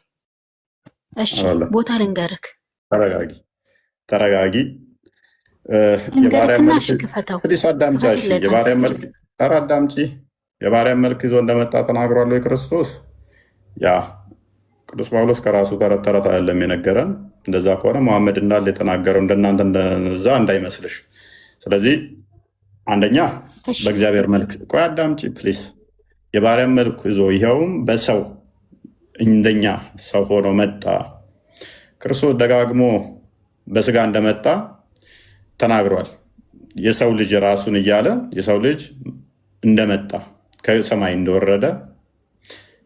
እሺ ቦታ ልንገርክ። ተረጋጊ። ልንገርክና እሺ ክፈተው። አዳምጪ። የባሪያን መልክ ይዞ እንደመጣ ተናግሯል ክርስቶስ። ያ ቅዱስ ጳውሎስ ከራሱ ተረት ተረት አይደለም የነገረን። እንደዛ ከሆነ መሐመድ እንዳለ የተናገረው እንደናንተ እንደዛ እንዳይመስልሽ። ስለዚህ አንደኛ በእግዚአብሔር መልክ፣ ቆይ አዳምጪ ፕሊስ። የባሪያን መልክ ይዞ ይኸውም በሰው እንደኛ ሰው ሆኖ መጣ። ክርስቶስ ደጋግሞ በስጋ እንደመጣ ተናግሯል። የሰው ልጅ ራሱን እያለ የሰው ልጅ እንደመጣ ከሰማይ እንደወረደ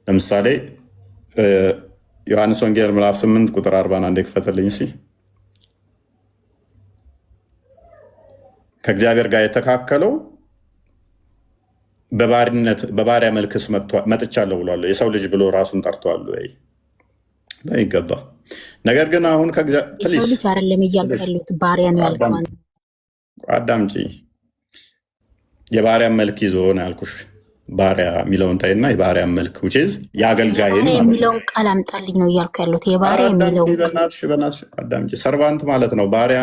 ለምሳሌ ዮሐንስ ወንጌል ምዕራፍ 8 ቁጥር 41 ክፈትልኝ እስኪ። ከእግዚአብሔር ጋር የተካከለው በባሪያ መልክስ መጥቻለሁ ብሏል። የሰው ልጅ ብሎ ራሱን ጠርቷል ወይ? ይገባ። ነገር ግን አሁን የሰው ልጅ አይደለም እያልኩ ያሉት ባሪያ ነው ያልኩት። አዳምጪ። የባሪያ መልክ ይዞ ነው ያልኩሽ። ባሪያ የሚለውን ታይና የባሪያ መልክ ውጪዝ የአገልጋይ የሚለውን ቃል አምጣልኝ ነው እያልኩ ያሉት። የባሪያ የሚለውን በእናትሽ አዳምጪ። ሰርቫንት ማለት ነው። ባሪያ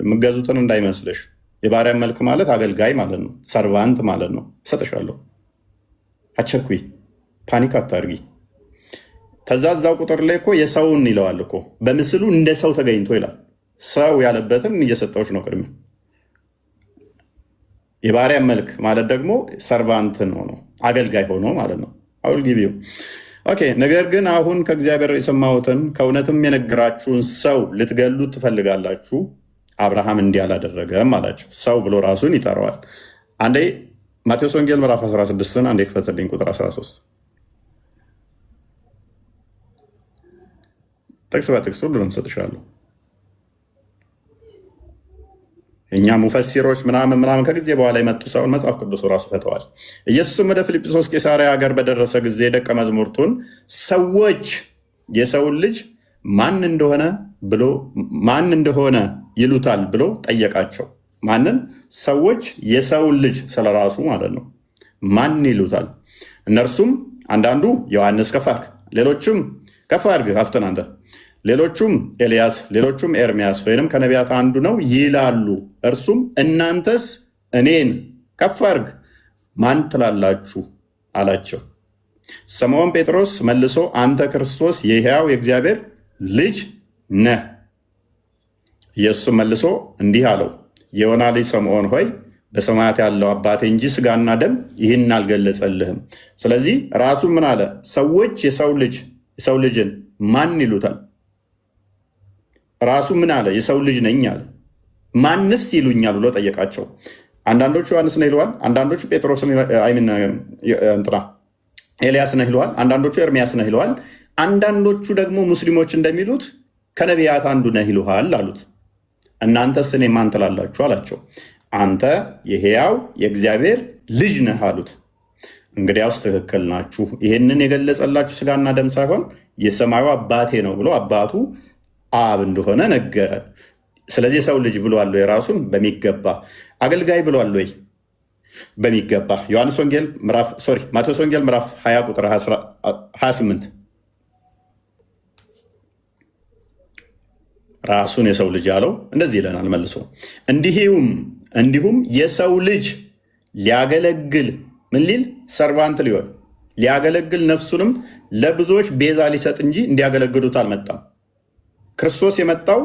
የምገዙትን እንዳይመስልሽ። የባሪያ መልክ ማለት አገልጋይ ማለት ነው። ሰርቫንት ማለት ነው። እሰጥሻለሁ። አቸኩይ፣ ፓኒክ አታርጊ። ከዛ እዛው ቁጥር ላይ እኮ የሰውን ይለዋል እኮ በምስሉ እንደ ሰው ተገኝቶ ይላል። ሰው ያለበትን እየሰጠዎች ነው ቅድሚያ። የባሪያ መልክ ማለት ደግሞ ሰርቫንትን ሆኖ አገልጋይ ሆኖ ማለት ነው። አውል ጊቢው ኦኬ። ነገር ግን አሁን ከእግዚአብሔር የሰማሁትን ከእውነትም የነገራችሁን ሰው ልትገሉት ትፈልጋላችሁ። አብርሃም እንዲህ አላደረገም አላቸው። ሰው ብሎ ራሱን ይጠራዋል። አንዴ ማቴዎስ ወንጌል ምዕራፍ 16 አንዴ ክፈትልኝ ቁጥር 13 ጥቅስ በጥቅስ ሁሉንም ሰጥሻለሁ። እኛ ሙፈሲሮች ምናምን ከጊዜ በኋላ የመጡ ሰውን መጽሐፍ ቅዱሱ ራሱ ፈተዋል። ኢየሱስም ወደ ፊልጵስዩስ ቄሳርያ ሀገር በደረሰ ጊዜ ደቀ መዝሙርቱን ሰዎች የሰውን ልጅ ማን እንደሆነ ይሉታል ብሎ ጠየቃቸው። ማንን? ሰዎች የሰውን ልጅ ስለራሱ ማለት ነው ማን ይሉታል? እነርሱም አንዳንዱ ዮሐንስ ከፍ አድርግ፣ ሌሎቹም ከፍ አድርግ አፍተን አንተ፣ ሌሎቹም ኤልያስ፣ ሌሎቹም ኤርሚያስ ወይም ከነቢያት አንዱ ነው ይላሉ። እርሱም እናንተስ እኔን ከፍ አድርግ ማን ትላላችሁ አላቸው። ስምዖን ጴጥሮስ መልሶ አንተ ክርስቶስ የሕያው የእግዚአብሔር ልጅ ነህ። ኢየሱስም መልሶ እንዲህ አለው፣ የዮና ልጅ ስምዖን ሆይ በሰማያት ያለው አባቴ እንጂ ስጋና ደም ይህን አልገለጸልህም። ስለዚህ ራሱ ምን አለ? ሰዎች የሰው ልጅን ማን ይሉታል? ራሱ ምን አለ? የሰው ልጅ ነኝ አለ። ማንስ ይሉኛል ብሎ ጠየቃቸው። አንዳንዶቹ ዮሐንስ ነህ ይለዋል፣ አንዳንዶቹ ጴጥሮስ ኤልያስ ነህ ይለዋል፣ አንዳንዶቹ ኤርሚያስ ነህ ይለዋል፣ አንዳንዶቹ ደግሞ ሙስሊሞች እንደሚሉት ከነቢያት አንዱ ነህ ይሉሃል አሉት። እናንተስ እኔ ማን ትላላችሁ አላቸው። አንተ የሕያው የእግዚአብሔር ልጅ ነህ አሉት። እንግዲያውስ ትክክል ናችሁ፣ ይህንን የገለጸላችሁ ስጋና ደም ሳይሆን የሰማዩ አባቴ ነው ብሎ አባቱ አብ እንደሆነ ነገረን። ስለዚህ የሰው ልጅ ብሏል ወይ? ራሱን በሚገባ አገልጋይ ብሏል ወይ? በሚገባ ማቴዎስ ወንጌል ምዕራፍ 20 ቁጥር 28 ራሱን የሰው ልጅ ያለው እንደዚህ ይለናል መልሶ፣ እንዲሁም የሰው ልጅ ሊያገለግል ምን ሊል ሰርቫንት ሊሆን ሊያገለግል ነፍሱንም ለብዙዎች ቤዛ ሊሰጥ እንጂ እንዲያገለግሉት አልመጣም። ክርስቶስ የመጣው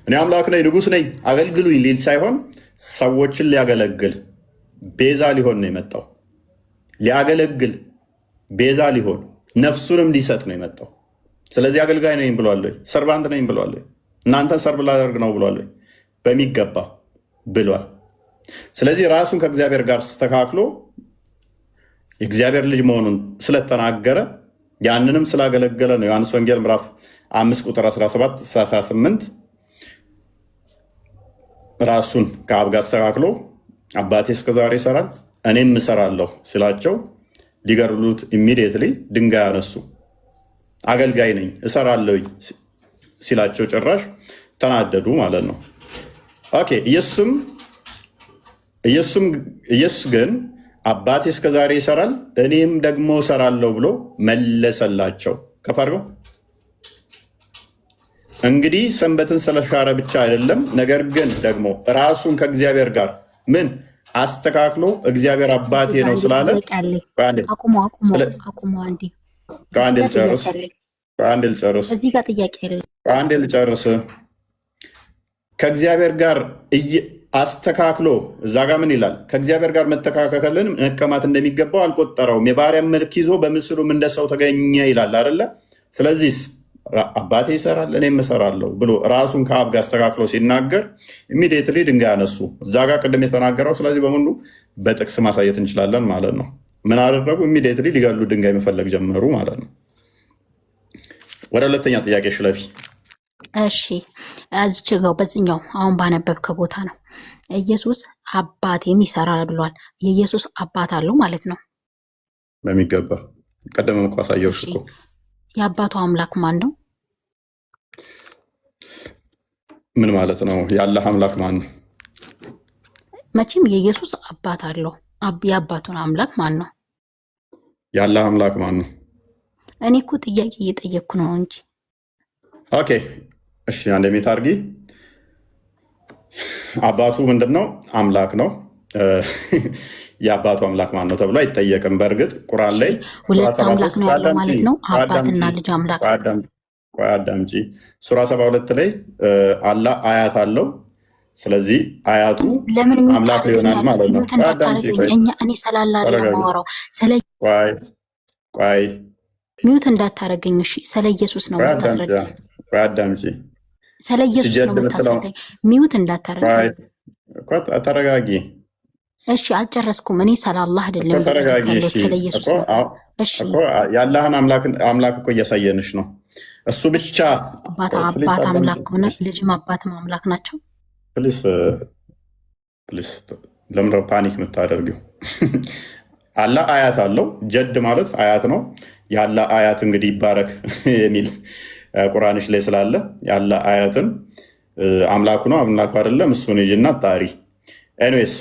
እኔ አምላክ ነኝ ንጉሥ ነኝ አገልግሉኝ ሊል ሳይሆን ሰዎችን ሊያገለግል ቤዛ ሊሆን ነው የመጣው። ሊያገለግል ቤዛ ሊሆን ነፍሱንም ሊሰጥ ነው የመጣው። ስለዚህ አገልጋይ ነኝ ብሏል ወይ? ሰርቫንት ነኝ ብሏል ወይ? እናንተን ሰርቭ ላደርግ ነው ብሏል ወይ? በሚገባ ብሏል። ስለዚህ ራሱን ከእግዚአብሔር ጋር ስተካክሎ የእግዚአብሔር ልጅ መሆኑን ስለተናገረ ያንንም ስላገለገለ ነው ዮሐንስ ወንጌል ምዕራፍ 5 ቁጥር 17-18 ራሱን ከአብ ጋር አስተካክሎ አባቴ እስከዛሬ ይሰራል እኔም እሰራለሁ ስላቸው ሊገድሉት ኢሚዲየትሊ ድንጋይ አነሱ። አገልጋይ ነኝ እሰራለሁ ሲላቸው ጭራሽ ተናደዱ ማለት ነው። ኦኬ ኢየሱስ ግን አባቴ እስከዛሬ ይሰራል እኔም ደግሞ እሰራለሁ ብሎ መለሰላቸው። ከፍ አድርገው። እንግዲህ ሰንበትን ስለሻረ ብቻ አይደለም፣ ነገር ግን ደግሞ ራሱን ከእግዚአብሔር ጋር ምን አስተካክሎ እግዚአብሔር አባቴ ነው ስላለ አንዴ ልጨርስ። ከእግዚአብሔር ጋር አስተካክሎ እዛ ጋር ምን ይላል? ከእግዚአብሔር ጋር መተካከልን መቀማት እንደሚገባው አልቆጠረውም፣ የባሪያን መልክ ይዞ በምስሉም እንደ ሰው ተገኘ ይላል አይደለ? ስለዚህ አባቴ ይሰራል እኔም እሰራለሁ ብሎ ራሱን ከአብ ጋር አስተካክሎ ሲናገር ኢሚዲየትሊ ድንጋይ አነሱ። እዛ ጋር ቅድም የተናገረው ስለዚህ በሙሉ በጥቅስ ማሳየት እንችላለን ማለት ነው። ምን አደረጉ? ኢሚዲየትሊ ሊገሉ ድንጋይ መፈለግ ጀመሩ ማለት ነው። ወደ ሁለተኛ ጥያቄ ሽለፊ። እሺ እዚች ጋር በዚህኛው አሁን ባነበብከው ቦታ ነው ኢየሱስ አባቴም ይሰራል ብሏል። የኢየሱስ አባት አለው ማለት ነው በሚገባ። ቀደም እኮ አሳየሁሽ እኮ። የአባቱ አምላክ ማን ነው? ምን ማለት ነው? የአላህ አምላክ ማን ነው? መቼም የኢየሱስ አባት አለው። የአባቱን አምላክ ማን ነው? የአላህ አምላክ ማን ነው? እኔ እኮ ጥያቄ እየጠየቅኩ ነው እንጂ። ኦኬ እሺ፣ አንድ ሚት አድርጊ። አባቱ ምንድን ነው? አምላክ ነው። የአባቱ አምላክ ማን ነው ተብሎ አይጠየቅም። በእርግጥ ቁርአን ላይ ሁለት አምላክ ነው ያለው ማለት ነው። አባትና ልጅ አምላክ። ቆይ አዳምጪ። ሱራ 72 ላይ አላህ አያት አለው። ስለዚህ አያቱ አምላክ ሊሆናል ማለት ነው። እኔ ስላላ ማወራው ቆይ ሚውት እንዳታረገኝ እሺ። ስለ ኢየሱስ ነው የምታስረዳኝ። ቆይ አዳምጪ። ስለ ኢየሱስ ነው የምታስረዳኝ። ሚውት እንዳታረገኝ። ተረጋጊ። እሺ አልጨረስኩም። እኔ ስለ አላህ አይደለም ተረጋጊ። ስለ ኢየሱስ ነው። እሺ የአላህን አምላክ እኮ እያሳየንሽ ነው። እሱ ብቻ አባት አምላክ ከሆነ ልጅም አባትም አምላክ ናቸው። ፕሊስ ለምን ፓኒክ የምታደርጊው? አላህ አያት አለው። ጀድ ማለት አያት ነው። የአላህ አያት እንግዲህ ይባረክ የሚል ቁርአንሽ ላይ ስላለ የአላህ አያትን አምላኩ ነው አምላኩ አይደለም እሱን ይጅና ጣሪ። ኤኒዌይስ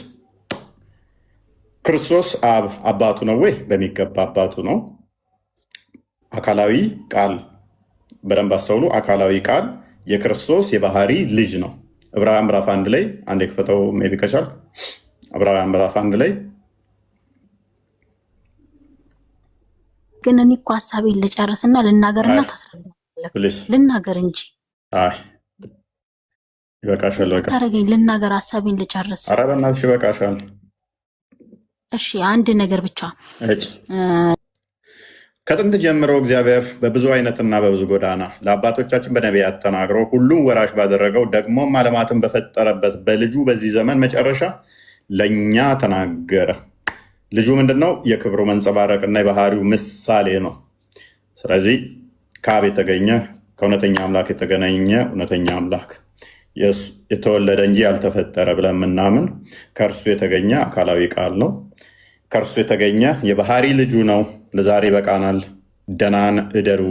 ክርስቶስ አባቱ ነው ወይ? በሚገባ አባቱ ነው። አካላዊ ቃል በደንብ አስተውሉ። አካላዊ ቃል የክርስቶስ የባህሪ ልጅ ነው። ዕብራውያን ምዕራፍ 1 ላይ አንድ የክፈተው ሜይ ቢ ከቻልክ ዕብራውያን ምዕራፍ 1 ላይ ግን እኔ እኮ ሀሳቤን ልጨርስና ልናገርና ታስረዳለህ። ልናገር እንጂ ይበቃሻል። በቃ ታረገኝ ልናገር፣ ሀሳቤን ልጨርስ። ኧረ በእናትሽ ይበቃሻል። እሺ አንድ ነገር ብቻ። ከጥንት ጀምሮ እግዚአብሔር በብዙ አይነትና በብዙ ጎዳና ለአባቶቻችን በነቢያት ተናግሮ ሁሉም ወራሽ ባደረገው ደግሞም ዓለማትን በፈጠረበት በልጁ በዚህ ዘመን መጨረሻ ለእኛ ተናገረ። ልጁ ምንድነው? የክብሩ መንጸባረቅና የባህሪው ምሳሌ ነው። ስለዚህ ከአብ የተገኘ ከእውነተኛ አምላክ የተገናኘ እውነተኛ አምላክ የተወለደ እንጂ ያልተፈጠረ ብለን የምናምን ከእርሱ የተገኘ አካላዊ ቃል ነው። ከእርሱ የተገኘ የባህሪ ልጁ ነው። ለዛሬ በቃናል። ደህና እደሩ።